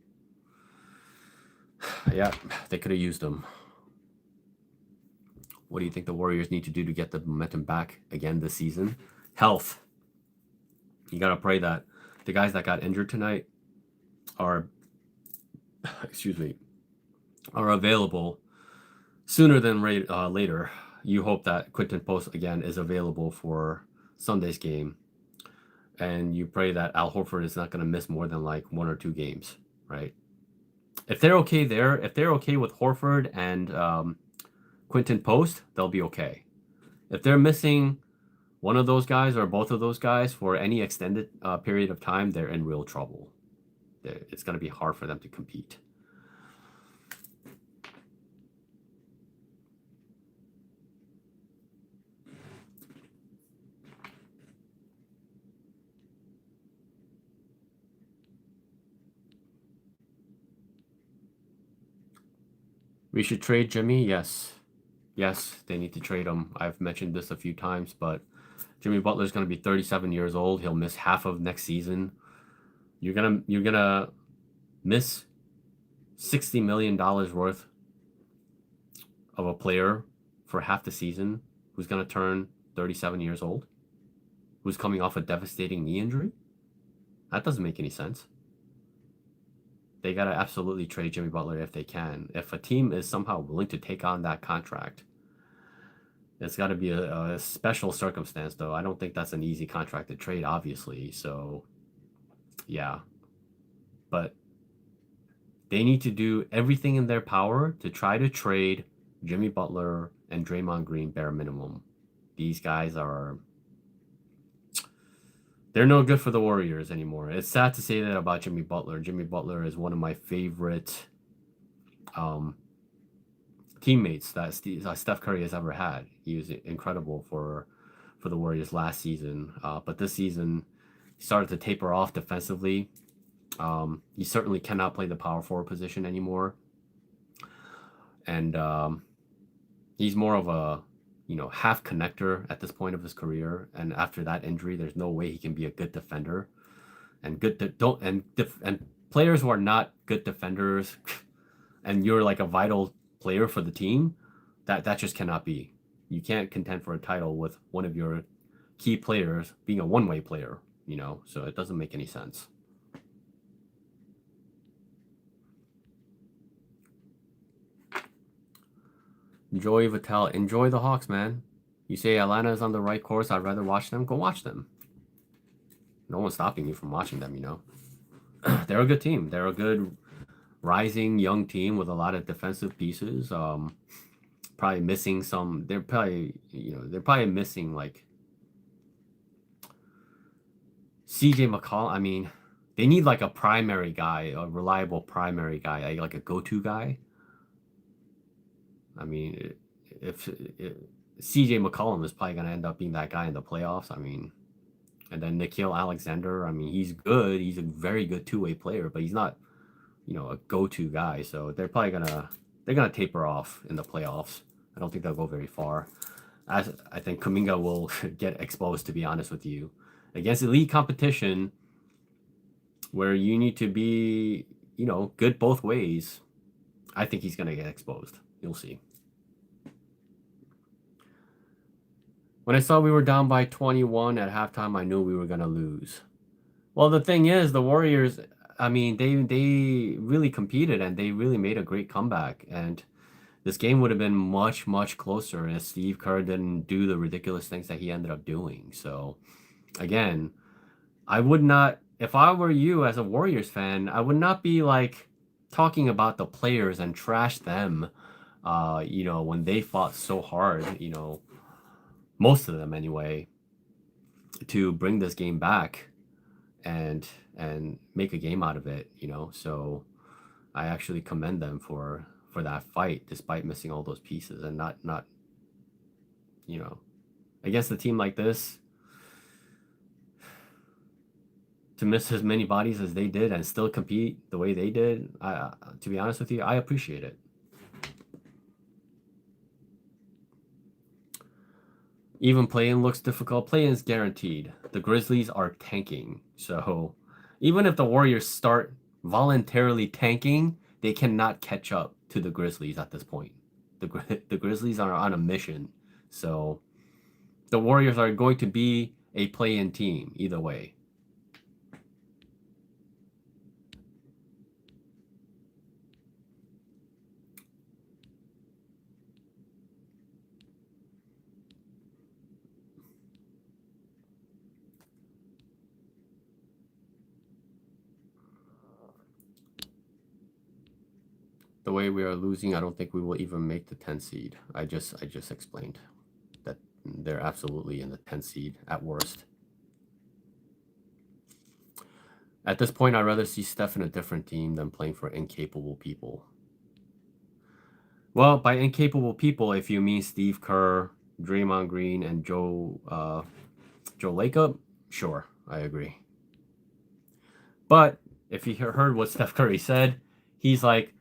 Yeah, they could have used him. What do you think the Warriors need to do to get the momentum back again this season? Health. You got to pray that the guys that got injured tonight are, are available sooner than later. You hope that Quinten Post, again, is available for Sunday's game. And you pray that Al Horford is not going to miss more than like 1 or 2 games, right? If they're okay there, if they're okay with Horford and Quinten Post, they'll be okay. If they're missing one of those guys or both of those guys for any extended period of time, they're in real trouble. It's going to be hard for them to compete. We should trade Jimmy? Yes. Yes, they need to trade him. I've mentioned this a few times, but Jimmy Butler's going to be 37 years old. He'll miss half of next season. You're gonna miss $60 million worth of a player for half the season who's going to turn 37 years old, who's coming off a devastating knee injury. That doesn't make any sense. They got to absolutely trade Jimmy Butler if they can. If a team is somehow willing to take on that contract, it's got to be a special circumstance, though. I don't think that's an easy contract to trade, obviously. So, yeah. But they need to do everything in their power to try to trade Jimmy Butler and Draymond Green bare minimum. These guys are... they're no good for the Warriors anymore. It's sad to say that about Jimmy Butler. Jimmy Butler is one of my favorite teammates that Steph Curry has ever had. He was incredible for the Warriors last season. But this season, he started to taper off defensively. He certainly cannot play the power forward position anymore. And he's more of a half connector at this point of his career, and after that injury, there's no way he can be a good defender. And players who are not good defenders, and you're like a vital player for the team, that just cannot be. You can't contend for a title with one of your key players being a one-way player, so it doesn't make any sense. Joey Vitale, enjoy the Hawks, man. You say Atlanta is on the right course, I'd rather watch them. Go watch them. No one's stopping you from watching them, They're a good team. They're a good rising young team with a lot of defensive pieces. Probably missing some. They're probably missing like CJ McCollum. I mean, they need like a primary guy, a reliable primary guy, like a go-to guy. I mean, if CJ McCollum is probably going to end up being that guy in the playoffs, and then Nickeil Alexander, he's good. He's a very good two-way player, but he's not, a go-to guy. So they're probably they're gonna taper off in the playoffs. I don't think they'll go very far. I think Kuminga will get exposed, to be honest with you, against elite competition, where you need to be, good both ways. I think he's gonna get exposed. You'll see. When I saw we were down by 21 at halftime, I knew we were going to lose. Well, the thing is, the Warriors, they really competed and they really made a great comeback. And this game would have been much, much closer if Steve Kerr didn't do the ridiculous things that he ended up doing. So, again, I would not, if I were you as a Warriors fan, I would not be like talking about the players and trash them, when they fought so hard, most of them anyway, to bring this game back and make a game out of it, So I actually commend them for that fight, despite missing all those pieces and not against a team like this. to miss as many bodies as they did and still compete the way they did, to be honest with you, I appreciate it. Even play-in looks difficult. Play-in is guaranteed. The Grizzlies are tanking. So even if the Warriors start voluntarily tanking, they cannot catch up to the Grizzlies at this point. The Grizzlies are on a mission. So the Warriors are going to be a play-in team either way. The way we are losing, I don't think we will even make the 10 seed. I just explained that they're absolutely in the 10 seed at worst. At this point, I'd rather see Steph in a different team than playing for incapable people. Well, by incapable people, if you mean Steve Kerr, Draymond Green, and Joe Lacob, sure, I agree. But if you heard what Steph Curry said, he's like,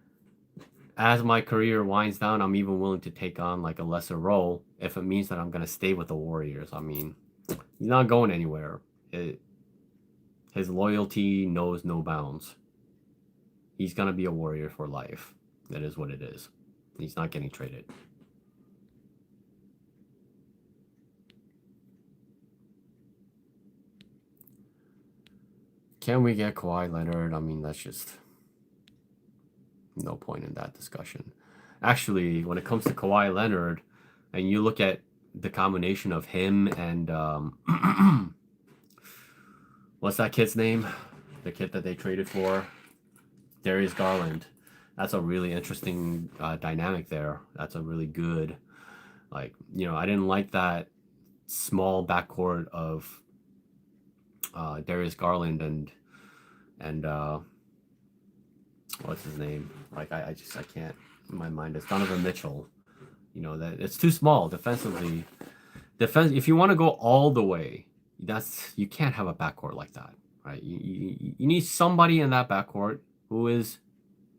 as my career winds down, I'm even willing to take on like a lesser role if it means that I'm going to stay with the Warriors. I mean, he's not going anywhere. His loyalty knows no bounds. He's going to be a Warrior for life. That is what it is. He's not getting traded. Can we get Kawhi Leonard? I mean, that's just no point in that discussion. Actually, when it comes to Kawhi Leonard, and you look at the combination of him and what's that kid's name? The kid that they traded for, Darius Garland. That's a really interesting dynamic there. That's a really good, like, you know, I didn't like that small backcourt of Darius Garland and what's his name? Like, I can't, in my mind, it's Donovan Mitchell. You know, that it's too small defensively. If you want to go all the way, you can't have a backcourt like that, right? You need somebody in that backcourt who is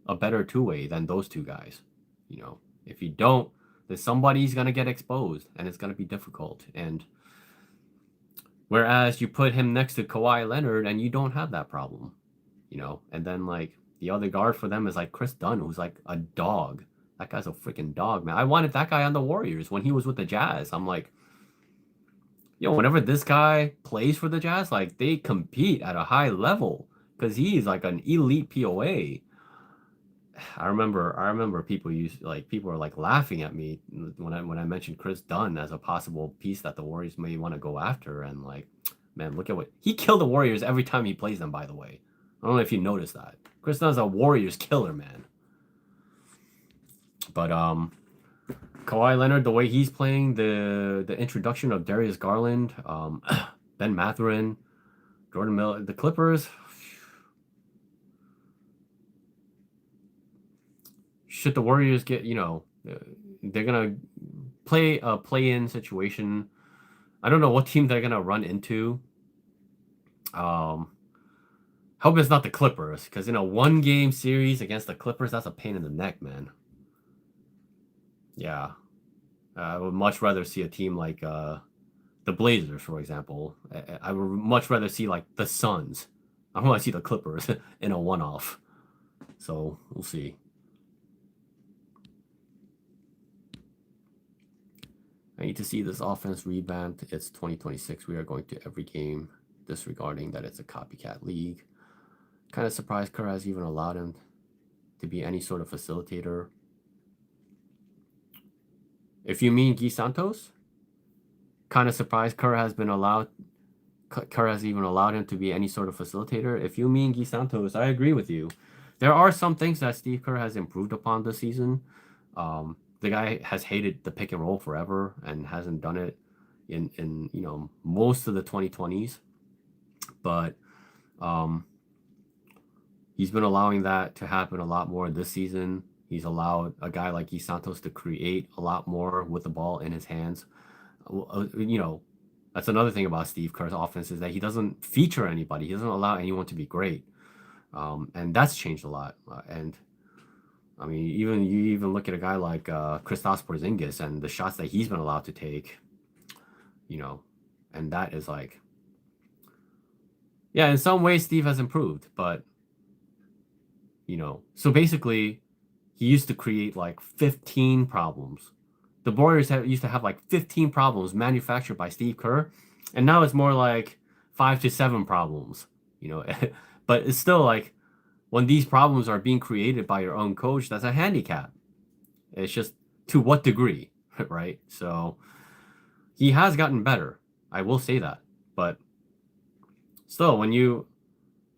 a better two-way than those two guys. You know, if you don't, then somebody's gonna get exposed, and it's gonna be difficult. And whereas you put him next to Kawhi Leonard, and you don't have that problem, you know. And then like the other guard for them is like Chris Dunn, who's like a dog. That guy's a freaking dog, man. I wanted that guy on the Warriors when he was with the Jazz. I'm like, you know, whenever this guy plays for the Jazz, like they compete at a high level because he's like an elite POA. I remember people are like laughing at me when I mentioned Chris Dunn as a possible piece that the Warriors may want to go after, and like, man, look at what he killed the Warriors every time he plays them. By the way, I don't know if you noticed that. Chris Dunn's a Warriors killer, man. But Kawhi Leonard, the way he's playing, the introduction of Darius Garland, Ben Mathurin, Jordan Miller, the Clippers. Should the Warriors get, you know, they're gonna play a play-in situation. I don't know what team they're gonna run into. Hope it's not the Clippers, because in a one-game series against the Clippers, that's a pain in the neck, man. Yeah, I would much rather see a team like the Blazers, for example. I would much rather see like the Suns. I don't want to see the Clippers in a one-off. So we'll see. I need to see this offense revamped. It's 2026. We are going to every game, disregarding that it's a copycat league. Kind of surprised Kerr has even allowed him to be any sort of facilitator. If you mean Guy Santos, kind of surprised Kerr has even allowed him to be any sort of facilitator. If you mean Guy Santos, I agree with you. There are some things that Steve Kerr has improved upon this season. The guy has hated the pick and roll forever and hasn't done it in you know, most of the 2020s. But he's been allowing that to happen a lot more this season. He's allowed a guy like Guy Santos to create a lot more with the ball in his hands. You know, That's another thing about Steve Kerr's offense, is that he doesn't feature anybody. He doesn't allow anyone to be great. And that's changed a lot. And I mean, you even look at a guy like Kristaps Porzingis and the shots that he's been allowed to take, you know, and that is like, yeah, in some ways Steve has improved, but so basically he used to create like 15 problems. The Warriors used to have like 15 problems manufactured by Steve Kerr, and now it's more like 5 to 7 problems, but it's still like, when these problems are being created by your own coach, that's a handicap. It's just to what degree, right? So he has gotten better. I will say that. But still, when you've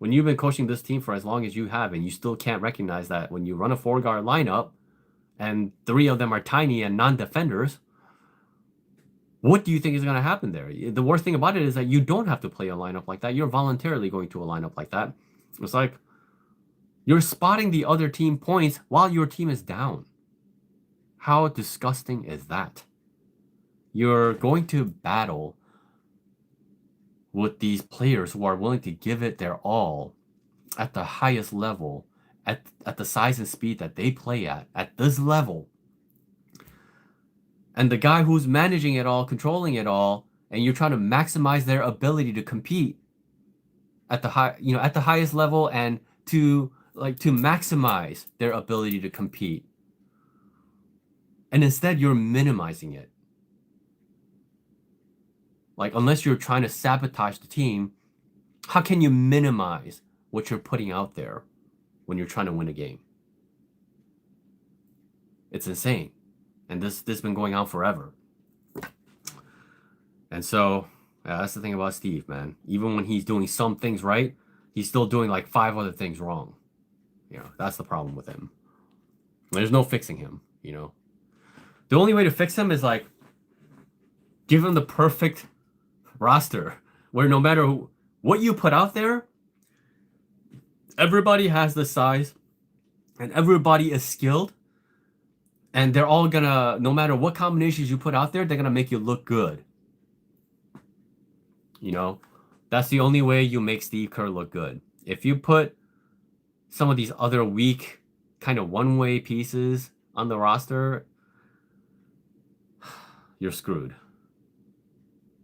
been coaching this team for as long as you have, and you still can't recognize that when you run a 4-guard lineup and 3 of them are tiny and non-defenders, what do you think is going to happen there? The worst thing about it is that you don't have to play a lineup like that. You're voluntarily going to a lineup like that. It's like, you're spotting the other team points while your team is down. How disgusting is that? You're going to battle with these players who are willing to give it their all at the highest level, at the size and speed that they play at this level. And the guy who's managing it all, controlling it all, and you're trying to maximize their ability to compete at the highest level, and to maximize their ability to compete. And instead you're minimizing it. Like, unless you're trying to sabotage the team, how can you minimize what you're putting out there when you're trying to win a game? It's insane. And this has been going on forever. And so, yeah, that's the thing about Steve, man. Even when he's doing some things right, he's still doing like 5 other things wrong. That's the problem with him. There's no fixing him, The only way to fix him is like, give him the perfect roster where no matter what you put out there, everybody has the size and everybody is skilled, and they're all gonna, no matter what combinations you put out there, they're gonna make you look good. That's the only way you make Steve Kerr look good. If you put some of these other weak kind of one-way pieces on the roster, you're screwed.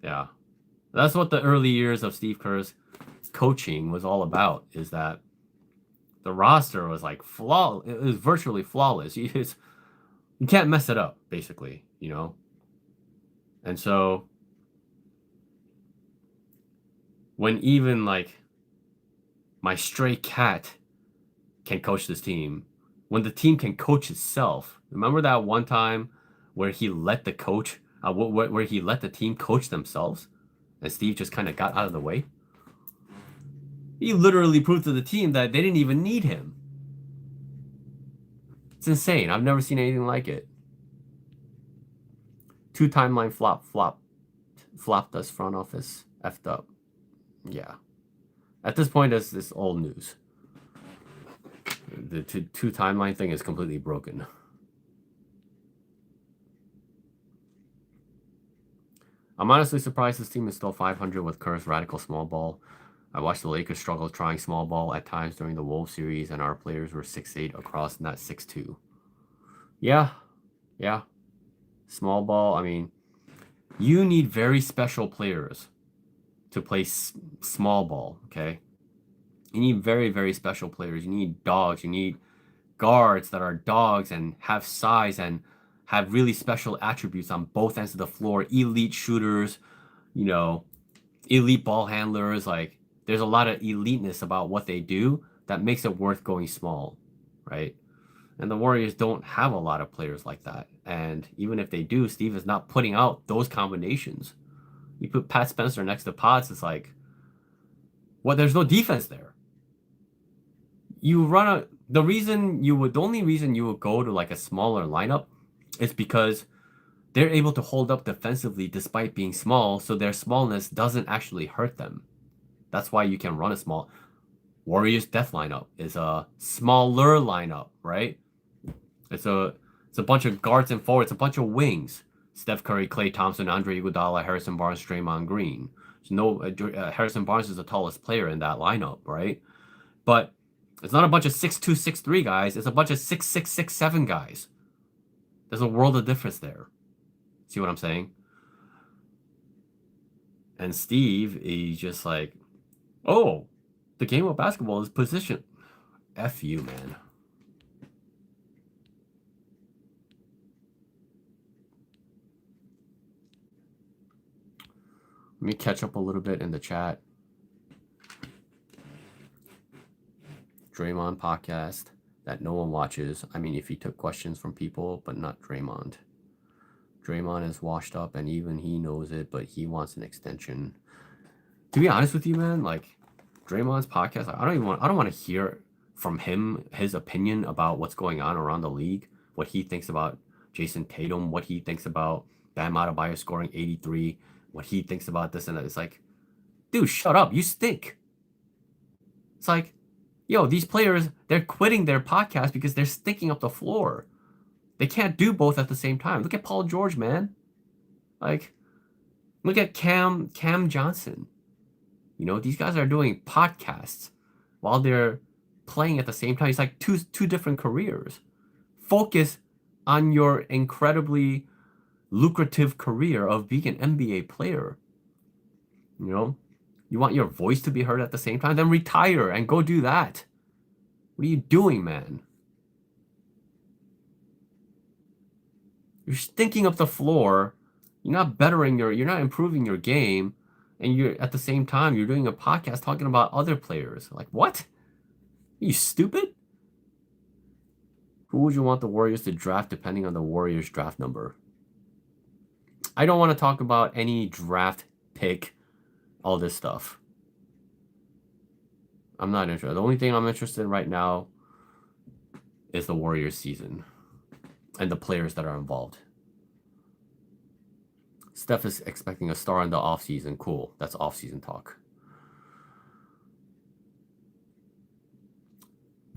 Yeah. That's what the early years of Steve Kerr's coaching was all about, is that the roster was like flawless. It was virtually flawless. You can't mess it up, basically, And so when even like my stray cat can coach this team, when the team can coach itself. Remember that one time where he let the coach, where he let the team coach themselves, and Steve just kind of got out of the way? He literally proved to the team that they didn't even need him. It's insane. I've never seen anything like it. 2 timeline flopped us front office, effed up. Yeah. At this point, it's old news. The two timeline thing is completely broken. I'm honestly surprised this team is still 500 with Kerr's radical small ball. I watched the Lakers struggle trying small ball at times during the Wolves series, and our players were 6'8" across, not 6'2". Yeah. Small ball, I mean, you need very special players to play small ball, okay? You need very, very special players. You need dogs. You need guards that are dogs and have size and have really special attributes on both ends of the floor. Elite shooters, elite ball handlers. Like, there's a lot of eliteness about what they do that makes it worth going small, right? And the Warriors don't have a lot of players like that. And even if they do, Steve is not putting out those combinations. You put Pat Spencer next to Pods, it's like, there's no defense there. The only reason you would go to like a smaller lineup is because they're able to hold up defensively despite being small, so their smallness doesn't actually hurt them. That's why you can run a small. Warriors death lineup is a smaller lineup, right? It's a bunch of guards and forwards, a bunch of wings. Steph Curry, Klay Thompson, Andre Iguodala, Harrison Barnes, Draymond Green. So no, Harrison Barnes is the tallest player in that lineup, right? But it's not a bunch of 6'2", 6'3" guys. It's a bunch of 6'6", 6'7" guys. There's a world of difference there. See what I'm saying? And Steve is just like, oh, the game of basketball is position. F you, man. Let me catch up a little bit in the chat. Draymond podcast that no one watches. I mean, if he took questions from people, but not Draymond. Draymond is washed up and even he knows it, but he wants an extension. To be honest with you, man, like Draymond's podcast, I don't want to hear from him his opinion about what's going on around the league, what he thinks about Jason Tatum, what he thinks about Bam Adebayo scoring 83, what he thinks about this and that. It's like, dude, shut up. You stink. It's like, yo, these players, they're quitting their podcast because they're stinking up the floor. They can't do both at the same time. Look at Paul George, man. Like, look at Cam Johnson. You know, these guys are doing podcasts while they're playing at the same time. It's like two different careers. Focus on your incredibly lucrative career of being an NBA player. You know, you want your voice to be heard at the same time? Then retire and go do that. What are you doing, man? You're stinking up the floor. You're not improving your game. And you're at the same time, you're doing a podcast talking about other players. Like, what? Are you stupid? Who would you want the Warriors to draft depending on the Warriors draft number? I don't want to talk about any draft pick, all this stuff. I'm not interested. The only thing I'm interested in right now is the Warriors season and the players that are involved. Steph is expecting a star in the offseason. Cool. That's offseason talk.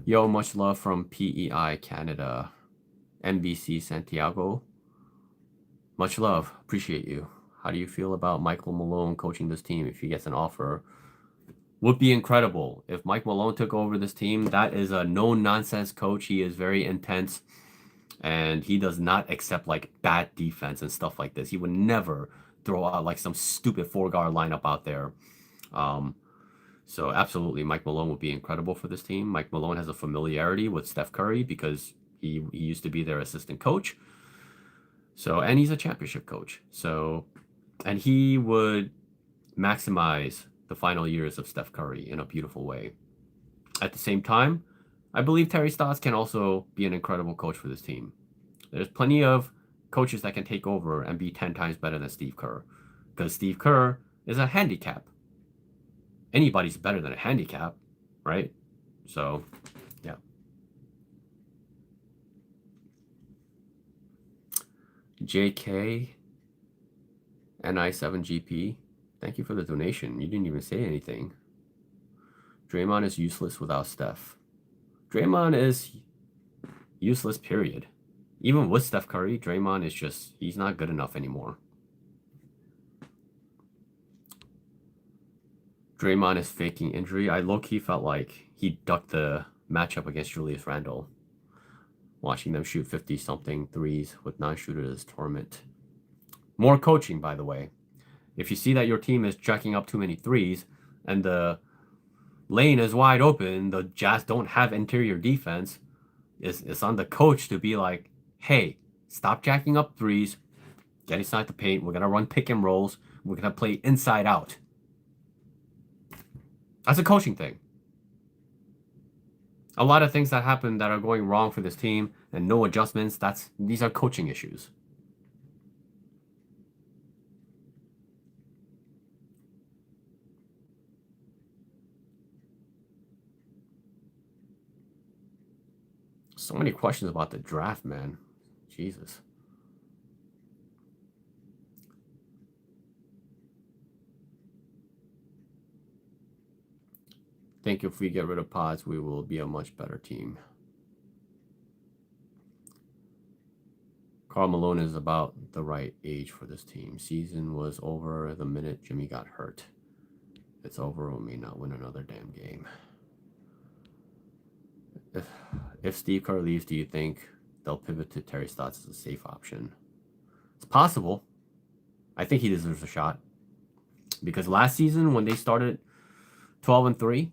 Yo, much love from PEI Canada. NBC Santiago. Much love. Appreciate you. How do you feel about Michael Malone coaching this team if he gets an offer? Would be incredible. If Mike Malone took over this team, that is a no-nonsense coach. He is very intense. And he does not accept like bad defense and stuff like this. He would never throw out like some stupid four-guard lineup out there. So absolutely, Mike Malone would be incredible for this team. Mike Malone has a familiarity with Steph Curry because he used to be their assistant coach. So, and he's a championship coach. So, and he would maximize the final years of Steph Curry in a beautiful way. At the same time, I believe Terry Stotts can also be an incredible coach for this team. There's plenty of coaches that can take over and be 10 times better than Steve Kerr. Because Steve Kerr is a handicap. Anybody's better than a handicap, right? So, yeah. JK NI7GP, thank you for the donation. You didn't even say anything. Draymond is useless without Steph. Draymond is useless, period. Even with Steph Curry, Draymond is just, he's not good enough anymore. Draymond is faking injury. I low-key felt like he ducked the matchup against Julius Randle. Watching them shoot 50-something threes with non-shooters torment. More coaching, by the way. If you see that your team is jacking up too many threes and the lane is wide open, the Jazz don't have interior defense, it's on the coach to be like, hey, stop jacking up threes, get inside the paint, we're going to run pick and rolls, we're going to play inside out. That's a coaching thing. A lot of things that happen that are going wrong for this team and no adjustments, these are coaching issues. So many questions about the draft, man. Jesus. I think if we get rid of Pods, we will be a much better team. Karl Malone is about the right age for this team. Season was over the minute Jimmy got hurt. It's over. We may not win another damn game. If Steve Kerr leaves, do you think they'll pivot to Terry Stotts as a safe option? It's possible. I think he deserves a shot. Because last season, when they started 12-3,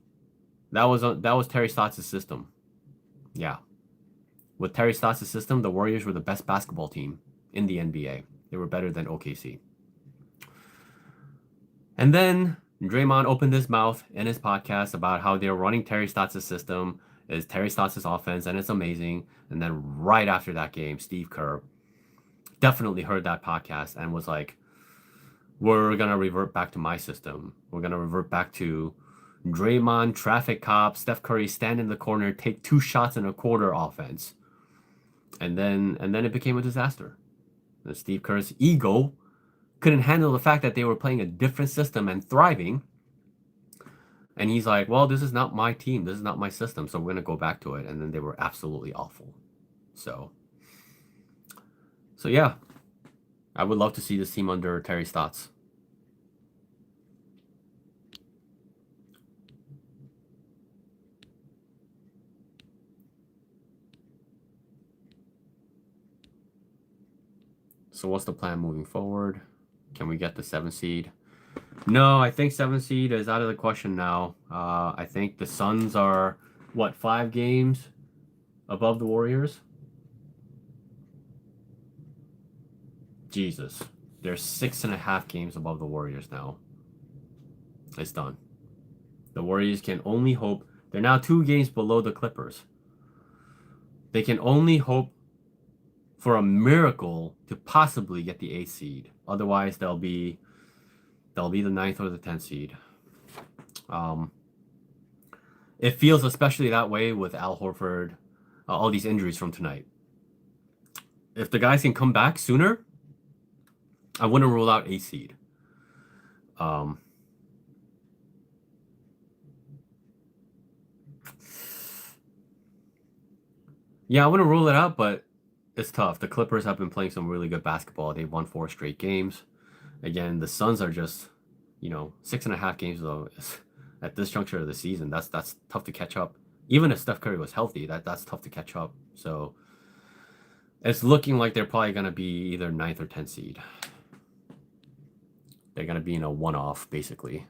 that was Terry Stotts' system. Yeah. With Terry Stotts' system, the Warriors were the best basketball team in the NBA. They were better than OKC. And then Draymond opened his mouth in his podcast about how they're running Terry Stotts' system, is Terry Stotts' offense, and it's amazing. And then right after that game, Steve Kerr definitely heard that podcast and was like, we're going to revert back to my system. We're going to revert back to Draymond, traffic cop, Steph Curry stand in the corner, take 2 shots in a quarter offense. And then it became a disaster. And Steve Kerr's ego couldn't handle the fact that they were playing a different system and thriving. And he's like, well, this is not my team. This is not my system. So we're going to go back to it. And then they were absolutely awful. So yeah, I would love to see this team under Terry Stotts. So what's the plan moving forward? Can we get the 7th seed? No, I think 7th seed is out of the question now. I think the Suns are, 5 games above the Warriors? Jesus. They're 6.5 games above the Warriors now. It's done. The Warriors can only hope. They're now 2 games below the Clippers. They can only hope for a miracle to possibly get the 8th seed. Otherwise, they'll be the 9th or the 10th seed. It feels especially that way with Al Horford, all these injuries from tonight. If the guys can come back sooner, I wouldn't rule out 8th seed. Yeah, I wouldn't rule it out, but it's tough. The Clippers have been playing some really good basketball. They've won 4 straight games. Again, the Suns are just, 6.5 games though. At this juncture of the season, that's tough to catch up. Even if Steph Curry was healthy, that's tough to catch up. So it's looking like they're probably going to be either 9th or 10th seed. They're going to be in a one-off, basically.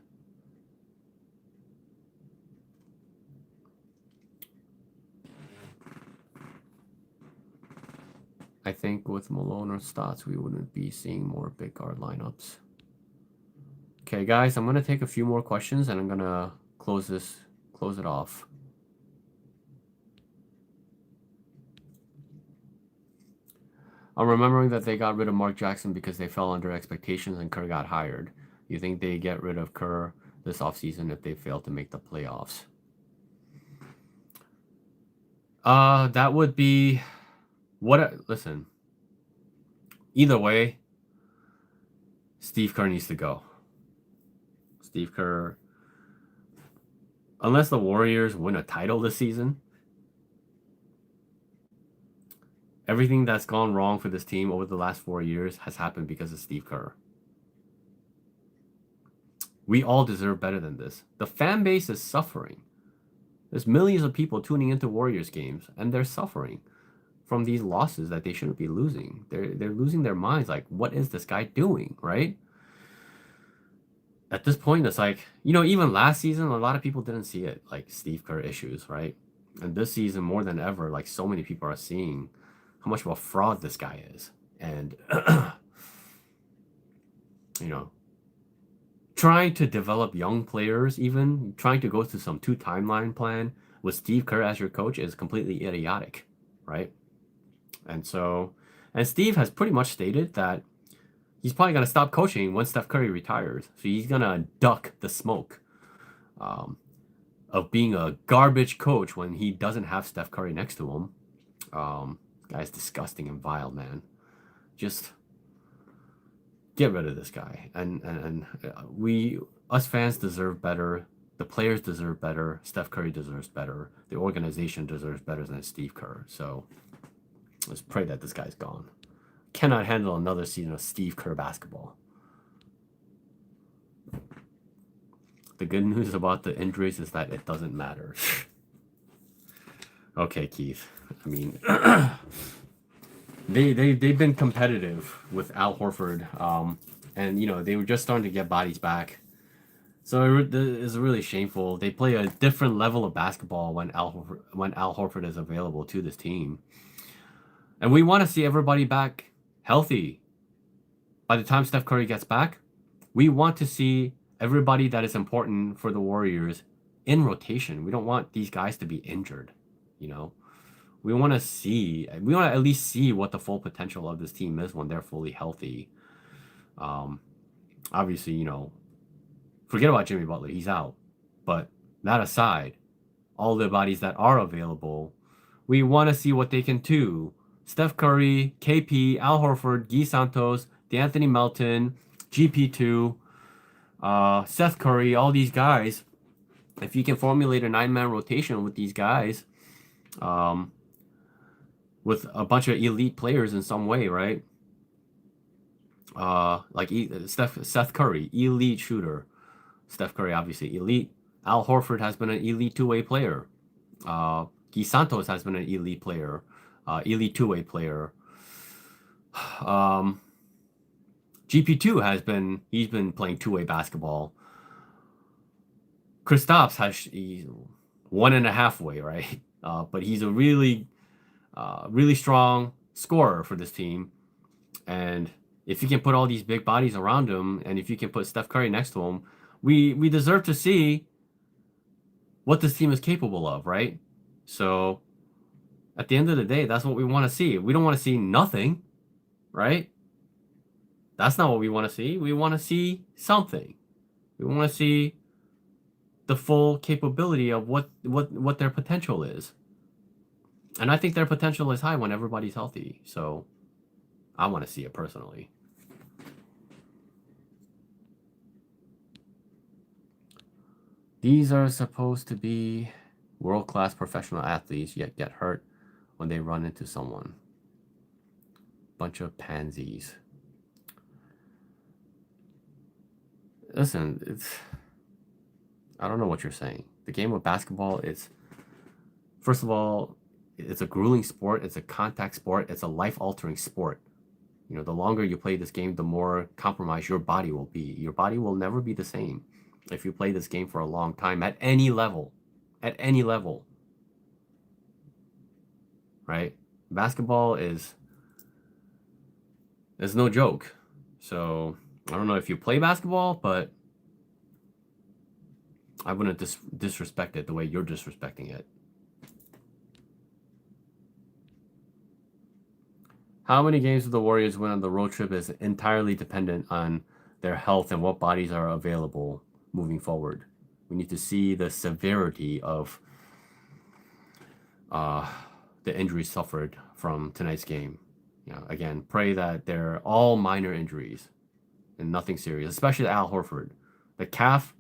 I think with Malone or Stotts, we wouldn't be seeing more big guard lineups. Okay, guys, I'm going to take a few more questions, and I'm going to close it off. I'm remembering that they got rid of Mark Jackson because they fell under expectations and Kerr got hired. You think they get rid of Kerr this offseason if they fail to make the playoffs? That would be... Listen. Either way, Steve Kerr needs to go. Steve Kerr... Unless the Warriors win a title this season, everything that's gone wrong for this team over the last 4 years has happened because of Steve Kerr. We all deserve better than this. The fan base is suffering. There's millions of people tuning into Warriors games, and they're suffering from these losses that they shouldn't be losing. They're losing their minds. Like, what is this guy doing, right? At this point, it's like, even last season, a lot of people didn't see it, like Steve Kerr issues, right? And this season, more than ever, like so many people are seeing how much of a fraud this guy is. And, trying to develop young players, even trying to go through some 2 timeline plan with Steve Kerr as your coach is completely idiotic, right? And Steve has pretty much stated that he's probably going to stop coaching when Steph Curry retires. So he's going to duck the smoke of being a garbage coach when he doesn't have Steph Curry next to him. Guy's disgusting and vile, man. Just get rid of this guy. And us fans deserve better. The players deserve better. Steph Curry deserves better. The organization deserves better than Steve Kerr. So let's pray that this guy's gone. cannot handle another season of Steve Kerr basketball. The good news about the injuries is that it doesn't matter. Okay, Keith. I mean, they've been competitive with Al Horford, and they were just starting to get bodies back. So it is really shameful. They play a different level of basketball when Al Horford is available to this team, and we want to see everybody back healthy. By the time Steph Curry gets back, we want to see everybody that is important for the Warriors in rotation. We don't want these guys to be injured. We want to at least see what the full potential of this team is when they're fully healthy. Obviously, forget about Jimmy Butler. He's out. But that aside, all the bodies that are available, we want to see what they can do. Steph Curry, KP, Al Horford, Guy Santos, DeAnthony Melton, GP2, Seth Curry, all these guys. If you can formulate a 9-man rotation with these guys, with a bunch of elite players in some way, right? Like Seth Curry, elite shooter. Steph Curry, obviously elite. Al Horford has been an elite two-way player. Guy Santos has been an elite player, elite two-way player. GP2 he's been playing two-way basketball. Kristaps he's 1.5 way, right? But he's a really strong scorer for this team. And if you can put all these big bodies around him, and if you can put Steph Curry next to him, we deserve to see what this team is capable of, right? So at the end of the day, that's what we want to see. We don't want to see nothing, right? That's not what we want to see. We want to see something. We want to see the full capability of what their potential is. And I think their potential is high when everybody's healthy. So I want to see it personally. These are supposed to be world-class professional athletes, yet get hurt when they run into someone. Bunch of pansies. Listen, I don't know what you're saying. The game of basketball is, first of all, it's a grueling sport. It's a contact sport. It's a life-altering sport. The longer you play this game, the more compromised your body will be. Your body will never be the same if you play this game for a long time at any level. At any level. Right? Basketball is no joke. So I don't know if you play basketball, but I wouldn't disrespect it the way you're disrespecting it. How many games do the Warriors win on the road trip is entirely dependent on their health and what bodies are available moving forward. We need to see the severity of the injuries suffered from tonight's game. Again, pray that they're all minor injuries and nothing serious, especially Al Horford. The calf,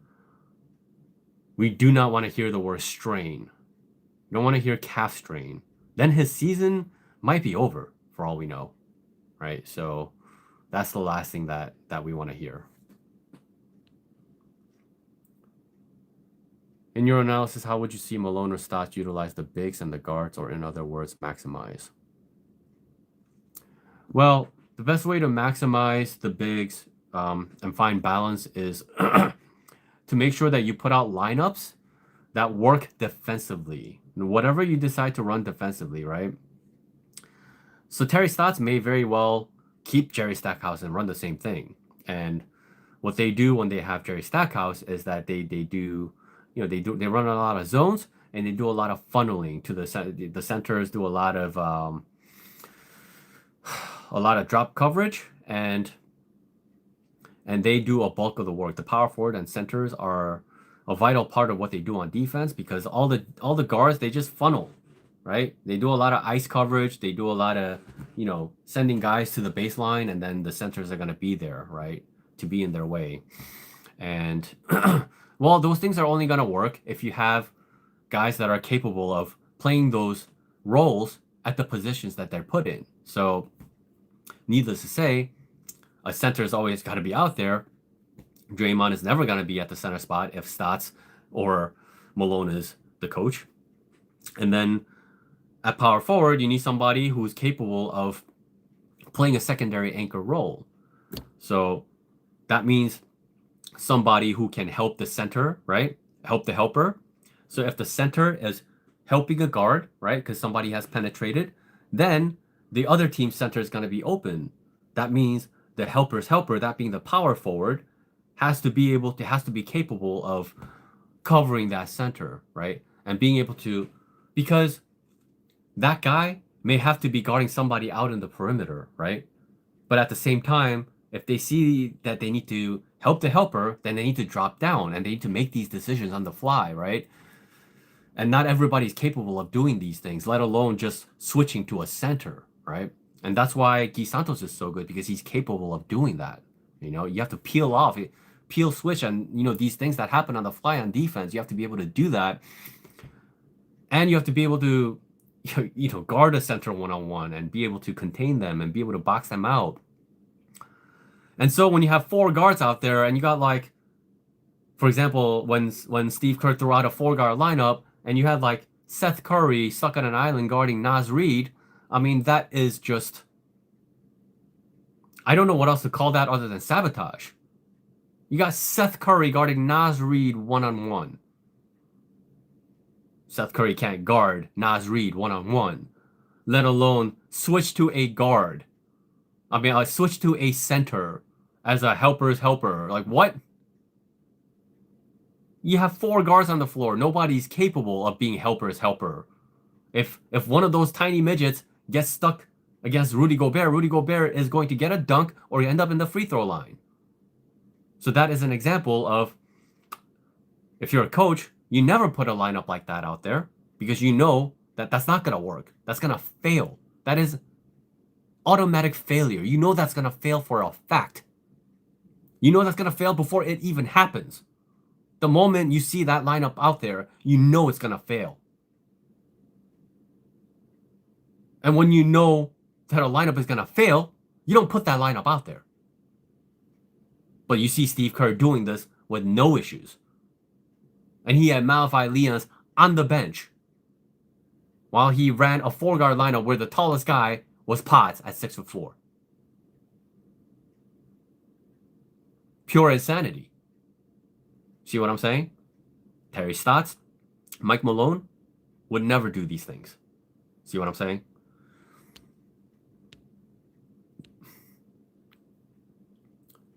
we do not want to hear the word strain. We don't want to hear calf strain. Then his season might be over for all we know, right? So that's the last thing that we want to hear. In your analysis, how would you see Malone or Stotts utilize the bigs and the guards, or in other words, maximize? Well, the best way to maximize the bigs and find balance is to make sure that you put out lineups that work defensively. Whatever you decide to run defensively, right? So Terry Stotts may very well keep Jerry Stackhouse and run the same thing. And what they do when they have Jerry Stackhouse is that they run a lot of zones, and they do a lot of funneling to the centers, do a lot of drop coverage, and they do a bulk of the work. The power forward and centers are a vital part of what they do on defense, because all the guards, they just funnel, right? They do a lot of ice coverage. They do a lot of, sending guys to the baseline, and then the centers are going to be there, right, to be in their way. And well, those things are only going to work if you have guys that are capable of playing those roles at the positions that they're put in. So needless to say, a center is always got to be out there. Draymond is never going to be at the center spot if Stotts or Malone is the coach. And then at power forward, you need somebody who's capable of playing a secondary anchor role. So that means somebody who can help the center, right? Help the helper. So if the center is helping a guard, right, because somebody has penetrated, then the other team's center is going to be open. That means the helper's helper, that being the power forward, has to be capable of covering that center, right? And being able to, because that guy may have to be guarding somebody out in the perimeter, right? But at the same time, if they see that they need to help the helper, then they need to drop down and they need to make these decisions on the fly, right? And not everybody's capable of doing these things, let alone just switching to a center, right? And that's why Santos is so good, because he's capable of doing that. You know, you have to peel switch, and these things that happen on the fly on defense, you have to be able to do that. And you have to be able to guard a center one-on-one and be able to contain them and be able to box them out. And so when you have 4 guards out there and you got, like, for example, when Steve Kerr threw out a 4-guard lineup and you had like Seth Curry stuck on an island guarding Naz Reid, I mean, that is just, I don't know what else to call that other than sabotage. You got Seth Curry guarding Naz Reid one-on-one. Seth Curry can't guard Naz Reid one-on-one, let alone switch to a guard. I mean, switch to a center as a helper's helper. Like, what? You have 4 guards on the floor. Nobody's capable of being helper's helper. If one of those tiny midgets gets stuck against Rudy Gobert is going to get a dunk or you end up in the free throw line. So that is an example of, if you're a coach, you never put a lineup like that out there because you know that that's not going to work. That's going to fail. That is automatic failure. You know that's going to fail for a fact. You know that's going to fail before it even happens. The moment you see that lineup out there, you know it's going to fail. And when you know that a lineup is going to fail, you don't put that lineup out there. But you see Steve Kerr doing this with no issues. And he had Malachi Leons on the bench while he ran a 4-guard lineup where the tallest guy was Potts at 6'4". Pure insanity. See what I'm saying? Terry Stotts, Mike Malone would never do these things. See what I'm saying?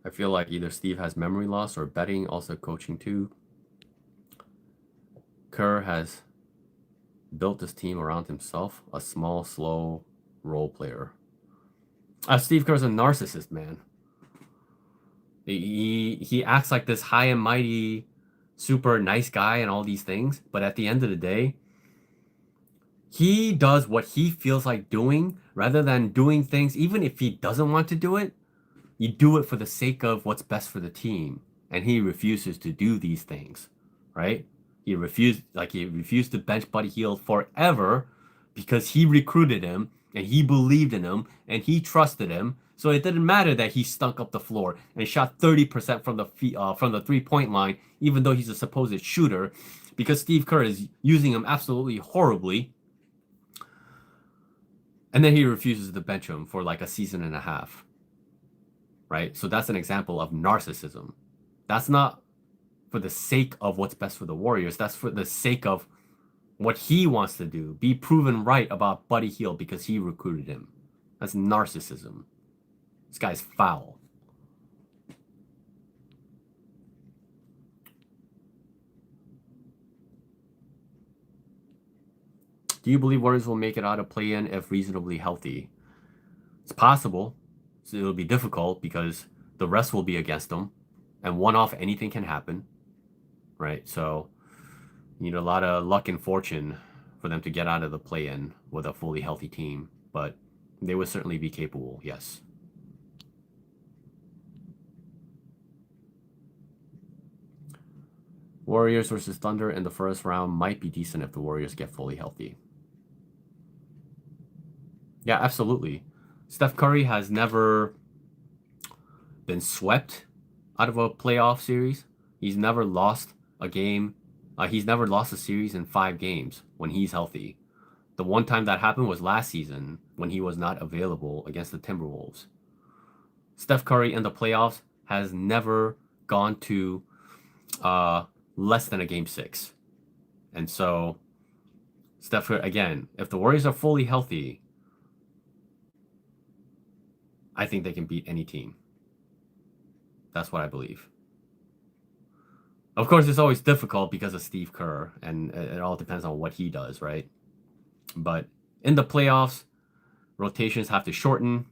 I feel like either Steve has memory loss or betting, also coaching too. Kerr has built this team around himself, a small, slow role player. Steve Kerr's a narcissist, man. He acts like this high and mighty, super nice guy and all these things, but at the end of the day, he does what he feels like doing rather than doing things, even if he doesn't want to do it. You do it for the sake of what's best for the team, and he refuses to do these things, right? He refused to bench Buddy Hield forever because he recruited him and he believed in him and he trusted him. So it didn't matter that he stunk up the floor and shot 30% from the 3-point line, even though he's a supposed shooter, because Steve Kerr is using him absolutely horribly. And then he refuses to bench him for like a season and a half. Right? So that's an example of narcissism. That's not for the sake of what's best for the Warriors. That's for the sake of what he wants to do. Be proven right about Buddy Hield because he recruited him. That's narcissism. This guy's foul. Do you believe Warriors will make it out of play-in if reasonably healthy? It's possible. So it'll be difficult because the rest will be against them. And one-off, anything can happen. Right? So you need a lot of luck and fortune for them to get out of the play-in with a fully healthy team. But they would certainly be capable, yes. Warriors versus Thunder in the first round might be decent if the Warriors get fully healthy. Yeah, absolutely. Steph Curry has never been swept out of a playoff series. He's never lost a game. He's never lost a series in 5 games when he's healthy. The one time that happened was last season when he was not available against the Timberwolves. Steph Curry in the playoffs has never gone to less than a game 6. And so, Steph Curry, again, if the Warriors are fully healthy, I think they can beat any team. That's what I believe. Of course, it's always difficult because of Steve Kerr, and it all depends on what he does, right? But in the playoffs, rotations have to shorten.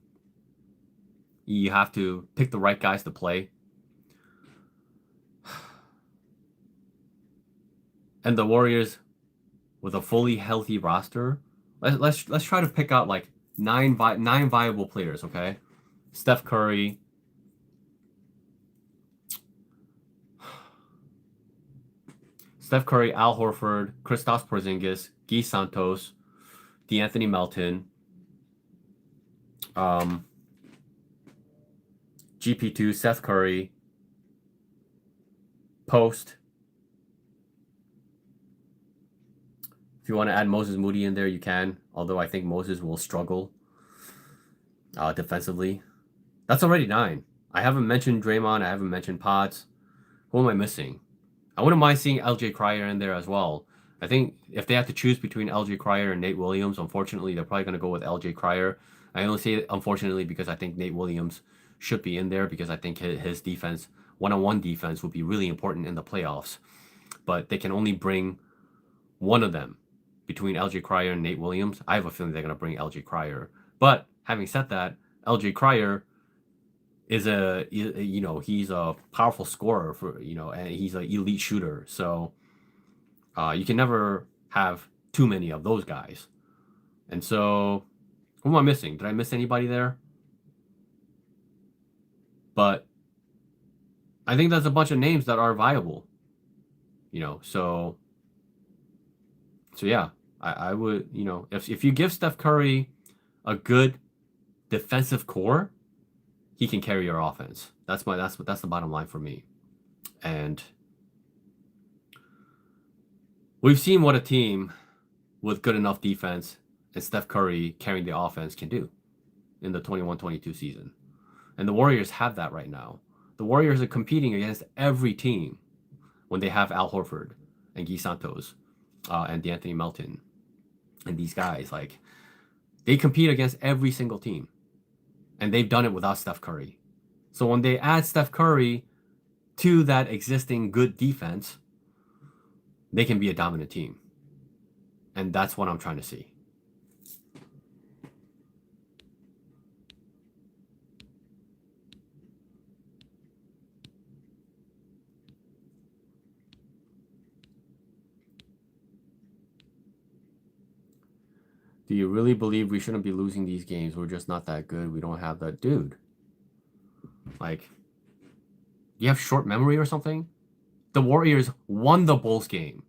You have to pick the right guys to play. And the Warriors, with a fully healthy roster, let's try to pick out like nine viable players, okay? Steph Curry, Al Horford, Kristaps Porzingis, Santos, D'Anthony Melton, GP2, Seth Curry, Post. If you want to add Moses Moody in there, you can. Although I think Moses will struggle defensively. That's already 9. I haven't mentioned Draymond. I haven't mentioned Pods. Who am I missing? I wouldn't mind seeing LJ Cryer in there as well. I think if they have to choose between LJ Cryer and Nate Williams, unfortunately, they're probably going to go with LJ Cryer. I only say unfortunately because I think Nate Williams should be in there because I think his defense, one-on-one defense, would be really important in the playoffs. But they can only bring one of them between LJ Cryer and Nate Williams. I have a feeling they're going to bring LJ Cryer. But having said that, LJ Cryer is he's a powerful scorer and he's an elite shooter. So you can never have too many of those guys. And so who am I missing? Did I miss anybody there? But I think there's a bunch of names that are viable. So yeah, I would, if you give Steph Curry a good defensive core, he can carry your offense. That's the bottom line for me. And we've seen what a team with good enough defense and Steph Curry carrying the offense can do in the 21-22 season. And the Warriors have that right now. The Warriors are competing against every team when they have Al Horford and Guy Santos and D'Anthony Melton and these guys. Like, they compete against every single team. And they've done it without Steph Curry. So when they add Steph Curry to that existing good defense, they can be a dominant team. And that's what I'm trying to see. Do you really believe we shouldn't be losing these games? We're just not that good. We don't have that. Dude. Like, you have short memory or something? The Warriors won the Bulls game.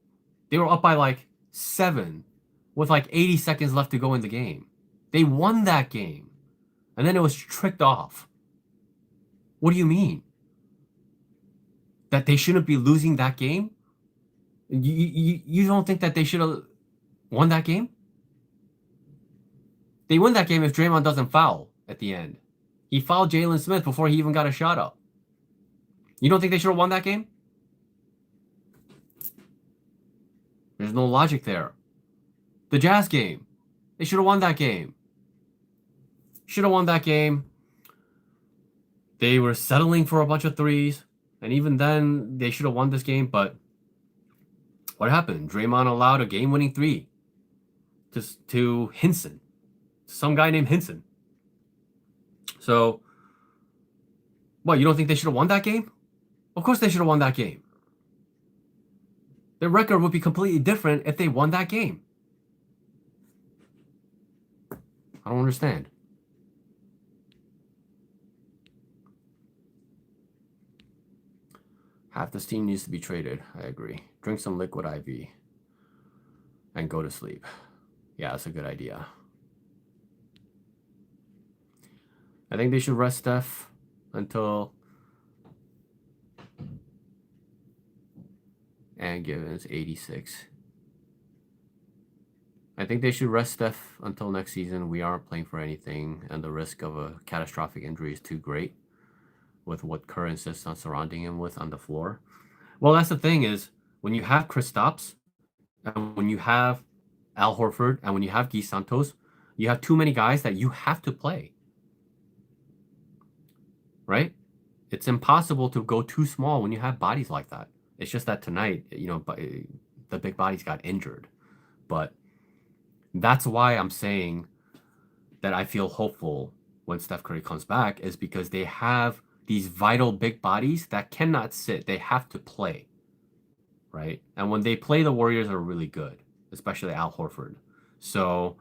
They were up by like 7 with like 80 seconds left to go in the game. They won that game. And then it was tricked off. What do you mean? That they shouldn't be losing that game? You don't think that they should have won that game? They win that game if Draymond doesn't foul at the end. He fouled Jalen Smith before he even got a shot up. You don't think they should have won that game? There's no logic there. The Jazz game. They should have won that game. Should have won that game. They were settling for a bunch of threes. And even then, they should have won this game. But what happened? Draymond allowed a game-winning 3 to Hinson. Some guy named Hinson. So, what, you don't think they should have won that game? Of course they should have won that game. Their record would be completely different if they won that game. I don't understand. Half this team needs to be traded. I agree. Drink some liquid IV and go to sleep. Yeah, that's a good idea. I think they should rest Steph until and Givens 86. I think they should rest Steph until next season. We aren't playing for anything, and the risk of a catastrophic injury is too great with what Kerr insists on surrounding him with on the floor. Well, that's the thing is when you have Kristaps and when you have Al Horford and when you have Guy Santos, you have too many guys that you have to play. Right? It's impossible to go too small when you have bodies like that. It's just that tonight, the big bodies got injured. But that's why I'm saying that I feel hopeful when Steph Curry comes back is because they have these vital big bodies that cannot sit. They have to play, right? And when they play, the Warriors are really good, especially Al Horford. So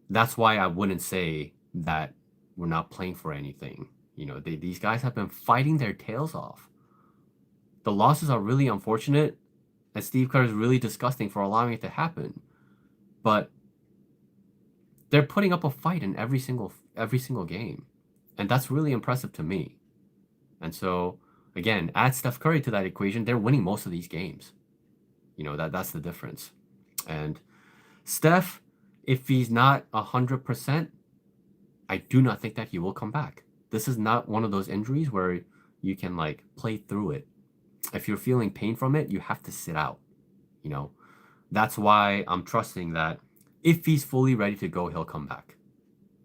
that's why I wouldn't say that we're not playing for anything. These guys have been fighting their tails off. The losses are really unfortunate, and Steve Kerr is really disgusting for allowing it to happen. But they're putting up a fight in every single game, and that's really impressive to me. And so, again, add Steph Curry to that equation, they're winning most of these games. That's the difference. And Steph, if he's not 100%, I do not think that he will come back. This is not one of those injuries where you can play through it. If you're feeling pain from it, you have to sit out. That's why I'm trusting that if he's fully ready to go, he'll come back,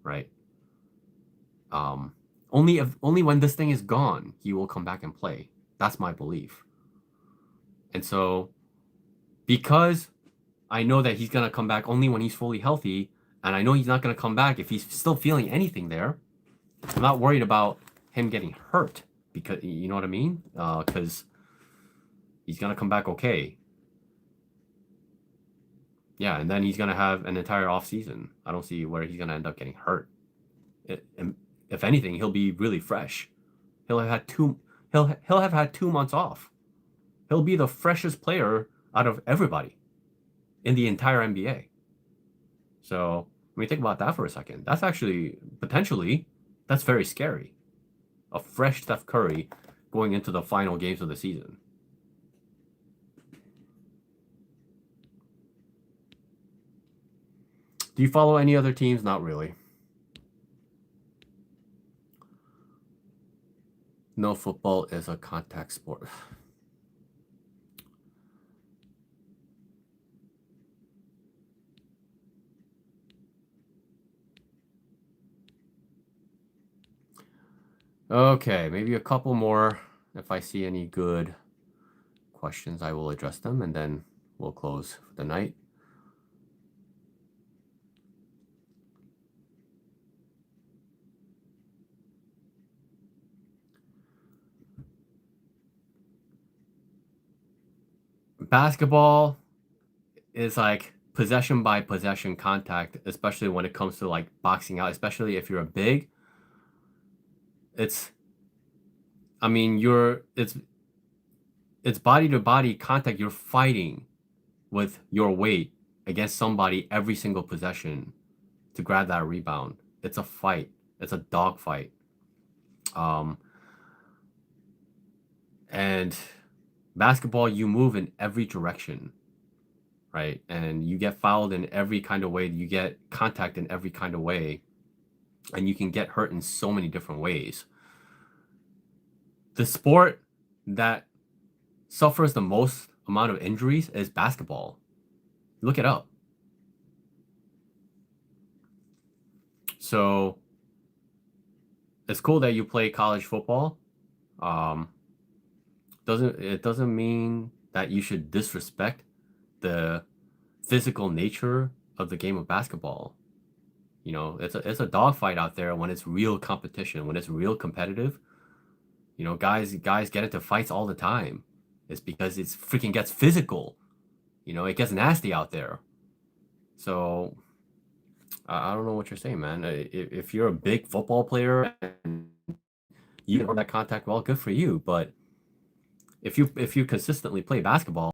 right? Only when this thing is gone, he will come back and play. That's my belief. And so, because I know that he's gonna come back only when he's fully healthy, and I know he's not gonna come back if he's still feeling anything there, I'm not worried about him getting hurt, because you know what I mean? Because he's gonna come back okay. Yeah, and then he's gonna have an entire off season. I don't see where he's gonna end up getting hurt. If anything, he'll be really fresh. He'll have had two months off. He'll be the freshest player out of everybody in the entire NBA. So when you think about that for a second, that's actually potentially that's very scary. A fresh Steph Curry going into the final games of the season. Do you follow any other teams? Not really. No, football is a contact sport. Okay, maybe a couple more. If I see any good questions, I will address them, and then we'll close for the night. Basketball is possession by possession contact, especially when it comes to boxing out, especially if you're a big. It's body to body contact. You're fighting with your weight against somebody every single possession to grab that rebound. It's a fight. It's a dog fight. And basketball, you move in every direction, right? And you get fouled in every kind of way. You get contact in every kind of way. And you can get hurt in so many different ways. The sport that suffers the most amount of injuries is basketball. Look it up. So it's cool that you play college football. It doesn't mean that you should disrespect the physical nature of the game of basketball. It's a dogfight out there when it's real competition, when it's real competitive. Guys get into fights all the time. It's because it's freaking gets physical. It gets nasty out there. So I don't know what you're saying, man. If you're a big football player and you can hold that contact well, good for you. But if you consistently play basketball,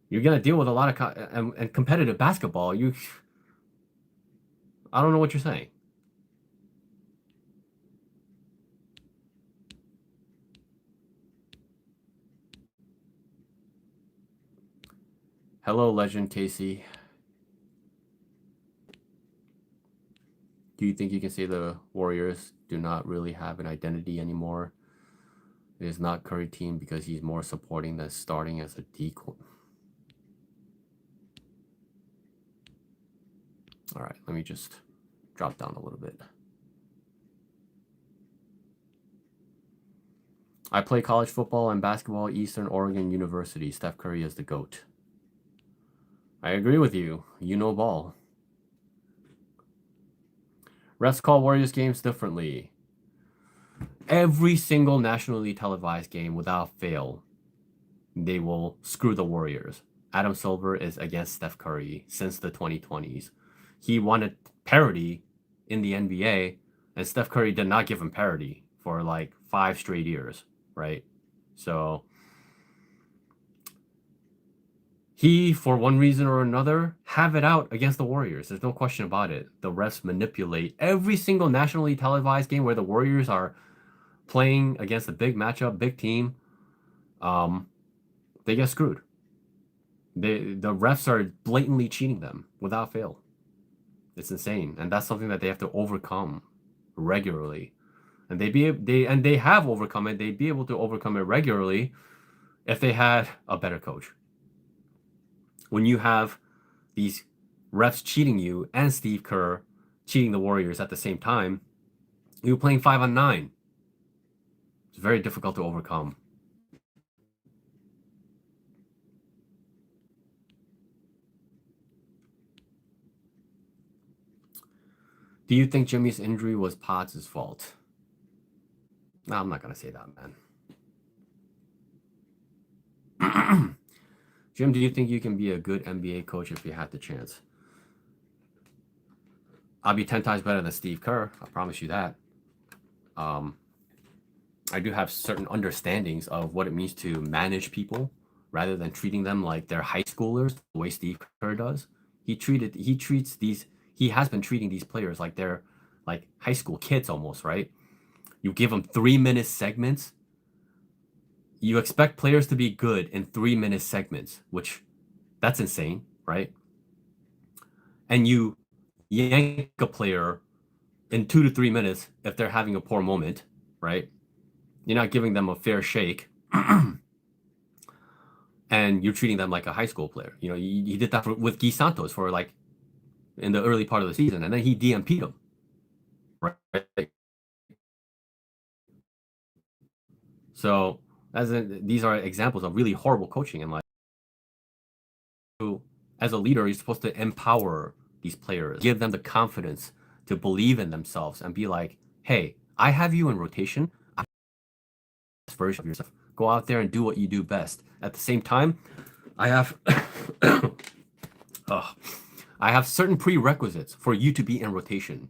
you're gonna deal with a lot of and competitive basketball. I don't know what you're saying. Hello, Legend Casey. Do you think you can say the Warriors do not really have an identity anymore? It is not Curry team because he's more supporting than starting as a decoy. All right, let me just drop down a little bit. I play college football and basketball at Eastern Oregon University. Steph Curry is the GOAT. I agree with you. You know ball. Refs call Warriors games differently. Every single nationally televised game without fail, they will screw the Warriors. Adam Silver is against Steph Curry since the 2020s. He wanted parity in the NBA, and Steph Curry did not give him parity for like 5 straight years, right? So he, for one reason or another, have it out against the Warriors. There's no question about it. The refs manipulate every single nationally televised game where the Warriors are playing against a big matchup, big team. They get screwed. The refs are blatantly cheating them without fail. It's insane, and that's something that they have to overcome regularly. And they have overcome it. They'd be able to overcome it regularly if they had a better coach. When you have these refs cheating you and Steve Kerr cheating the Warriors at the same time, you're playing 5-on-9. It's very difficult to overcome. Do you think Jimmy's injury was Pods' fault? No, I'm not going to say that, man. Jim, do you think you can be a good NBA coach if you had the chance? I'll be 10 times better than Steve Kerr. I promise you that. I do have certain understandings of what it means to manage people rather than treating them like they're high schoolers the way Steve Kerr does. He has been treating these players like they're like high school kids almost, right? You give them 3-minute segments. You expect players to be good in 3-minute segments, which that's insane, right? And you yank a player in 2 to 3 minutes if they're having a poor moment, right? You're not giving them a fair shake. And you're treating them like a high school player. You know, you did that with Guy Santos for like in the early part of the season, and then he DMP'd him. Right. So these are examples of really horrible coaching in life. As a leader, you're supposed to empower these players, give them the confidence to believe in themselves and be like, hey, I have you in rotation. I have this version of yourself. Go out there and do what you do best. At the same time, I have I have certain prerequisites for you to be in rotation.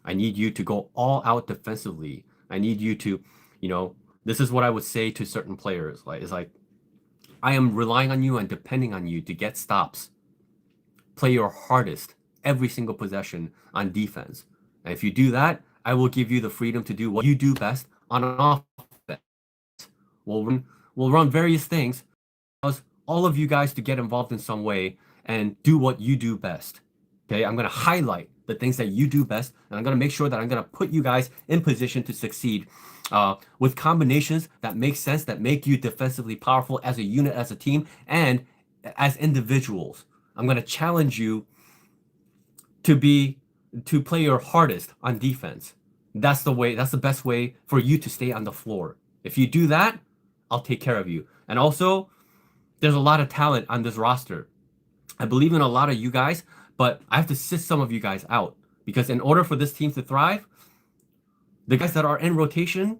I need you to go all out defensively. I need you to, this is what I would say to certain players. It's like, I am relying on you and depending on you to get stops. Play your hardest every single possession on defense. And if you do that, I will give you the freedom to do what you do best on offense. We'll run various things, cause all of you guys to get involved in some way and do what you do best. Okay, I'm gonna highlight the things that you do best, and I'm gonna make sure that I'm gonna put you guys in position to succeed with combinations that make sense, that make you defensively powerful as a unit, as a team, and as individuals. I'm gonna challenge you to play your hardest on defense. That's the best way for you to stay on the floor. If you do that, I'll take care of you. And also, there's a lot of talent on this roster. I believe in a lot of you guys, but I have to sit some of you guys out because in order for this team to thrive, the guys that are in rotation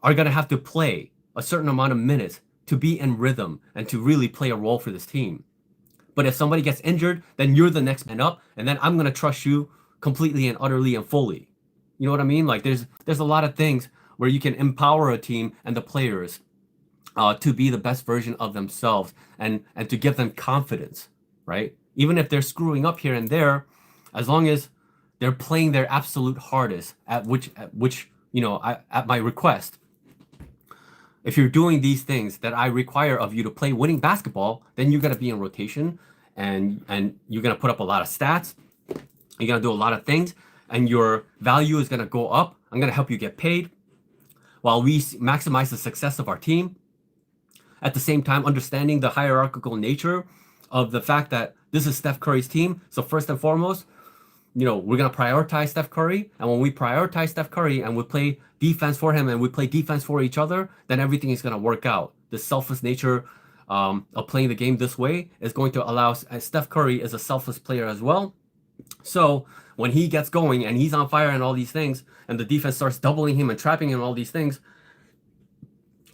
are going to have to play a certain amount of minutes to be in rhythm and to really play a role for this team. But if somebody gets injured, then you're the next man up, and then I'm going to trust you completely and utterly and fully. You know what I mean? Like there's a lot of things where you can empower a team and the players to be the best version of themselves and to give them confidence, right? Even if they're screwing up here and there, as long as they're playing their absolute hardest at my request. If you're doing these things that I require of you to play winning basketball, then you're going to be in rotation. and you're gonna put up a lot of stats. You're gonna do a lot of things, and your value is gonna go up. I'm gonna help you get paid while we maximize the success of our team. At the same time, understanding the hierarchical nature of the fact that this is Steph Curry's team. So first and foremost, we're going to prioritize Steph Curry. And when we prioritize Steph Curry and we play defense for him and we play defense for each other, then everything is going to work out. The selfless nature of playing the game this way is going to allow, Steph Curry is a selfless player as well. So when he gets going and he's on fire and all these things, and the defense starts doubling him and trapping him and all these things,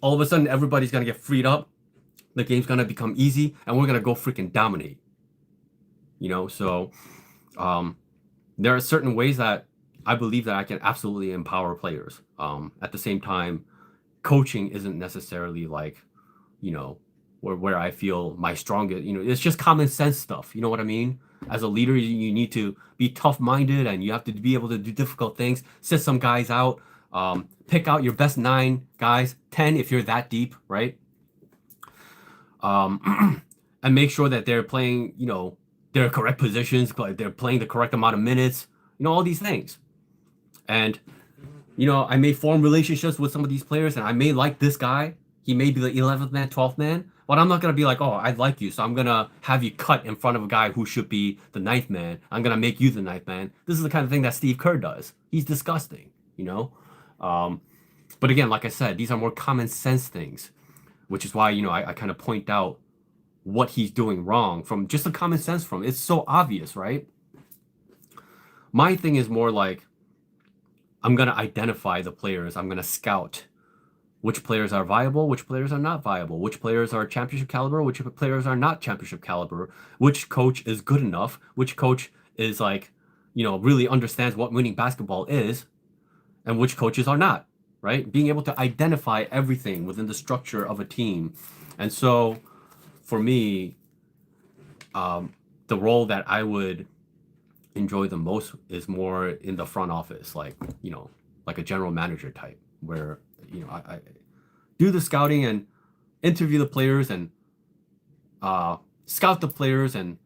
all of a sudden everybody's going to get freed up. The game's going to become easy and we're going to go freaking dominate. So there are certain ways that I believe that I can absolutely empower players. At the same time, coaching isn't necessarily like, where I feel my strongest, it's just common sense stuff. You know what I mean? As a leader, you need to be tough-minded and you have to be able to do difficult things, sit some guys out, pick out your best 9 guys, 10 if you're that deep, right? And make sure that they're playing, their correct positions, they're playing the correct amount of minutes, all these things. And, I may form relationships with some of these players and I may like this guy. He may be the 11th man, 12th man, but I'm not going to be like, oh, I like you, so I'm going to have you cut in front of a guy who should be the 9th man. I'm going to make you the 9th man. This is the kind of thing that Steve Kerr does. He's disgusting, But again, like I said, these are more common sense things, which is why, I kind of point out what he's doing wrong from just the common sense from. It's so obvious, right? My thing is more like, I'm going to identify the players. I'm going to scout which players are viable, which players are not viable, which players are championship caliber, which players are not championship caliber, which coach is good enough, which coach is like, really understands what winning basketball is, and which coaches are not, right? Being able to identify everything within the structure of a team. And so for me, the role that I would enjoy the most is more in the front office, like a general manager type, where I do the scouting and interview the players and scout the players and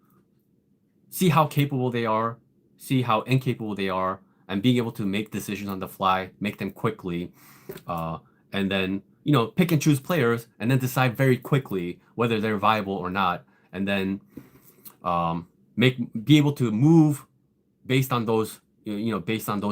see how capable they are, see how incapable they are, and being able to make decisions on the fly, make them quickly, and then pick and choose players and then decide very quickly whether they're viable or not, and then be able to move based on those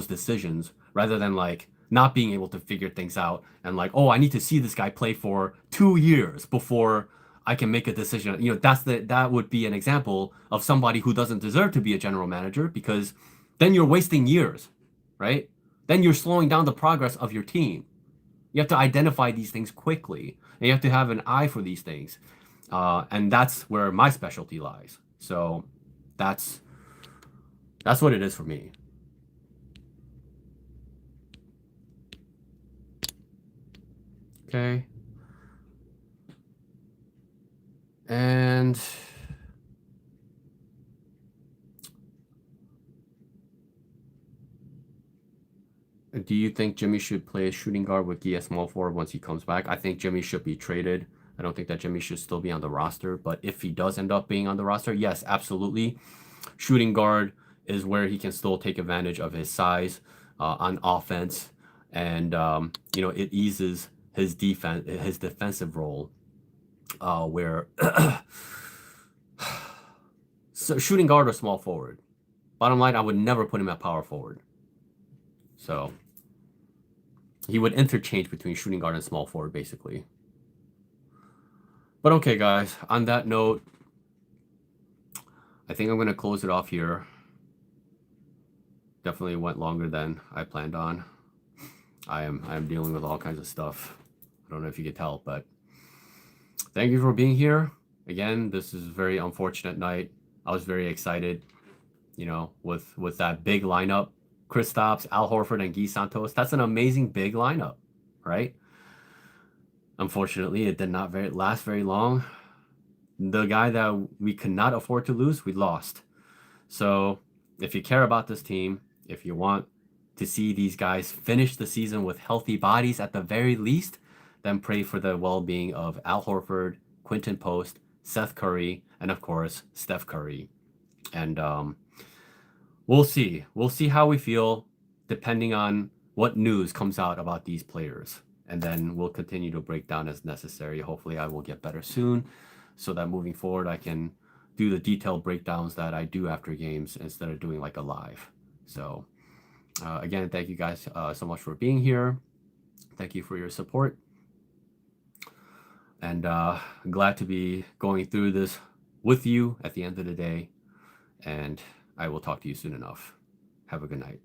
decisions, rather than like not being able to figure things out and like, oh, I need to see this guy play for 2 years before I can make a decision. That would be an example of somebody who doesn't deserve to be a general manager, because then you're wasting years, right? Then you're slowing down the progress of your team. You have to identify these things quickly, and you have to have an eye for these things. And that's where my specialty lies. So that's what it is for me. Okay. And do you think Jimmy should play a shooting guard with Gia small forward once he comes back? I think Jimmy should be traded. I don't think that Jimmy should still be on the roster. But if he does end up being on the roster, yes, absolutely. Shooting guard is where he can still take advantage of his size on offense. And, it eases his defensive role, where so shooting guard or small forward. Bottom line, I would never put him at power forward. So he would interchange between shooting guard and small forward, basically. But okay, guys, on that note, I think I'm going to close it off here. Definitely went longer than I planned on. I am dealing with all kinds of stuff. I don't know if you could tell, but thank you for being here. Again, this is a very unfortunate night. I was very excited, with that big lineup. Kristaps, Al Horford, and Guy Santos. That's an amazing big lineup, right? Unfortunately, it did not last very long. The guy that we could not afford to lose, we lost. So if you care about this team, if you want to see these guys finish the season with healthy bodies at the very least, then pray for the well-being of Al Horford, Quinten Post, Seth Curry, and of course, Steph Curry. And we'll see. We'll see how we feel depending on what news comes out about these players. And then we'll continue to break down as necessary. Hopefully, I will get better soon so that moving forward, I can do the detailed breakdowns that I do after games instead of doing like a live. So, again, thank you guys so much for being here. Thank you for your support. And glad to be going through this with you at the end of the day. And I will talk to you soon enough. Have a good night.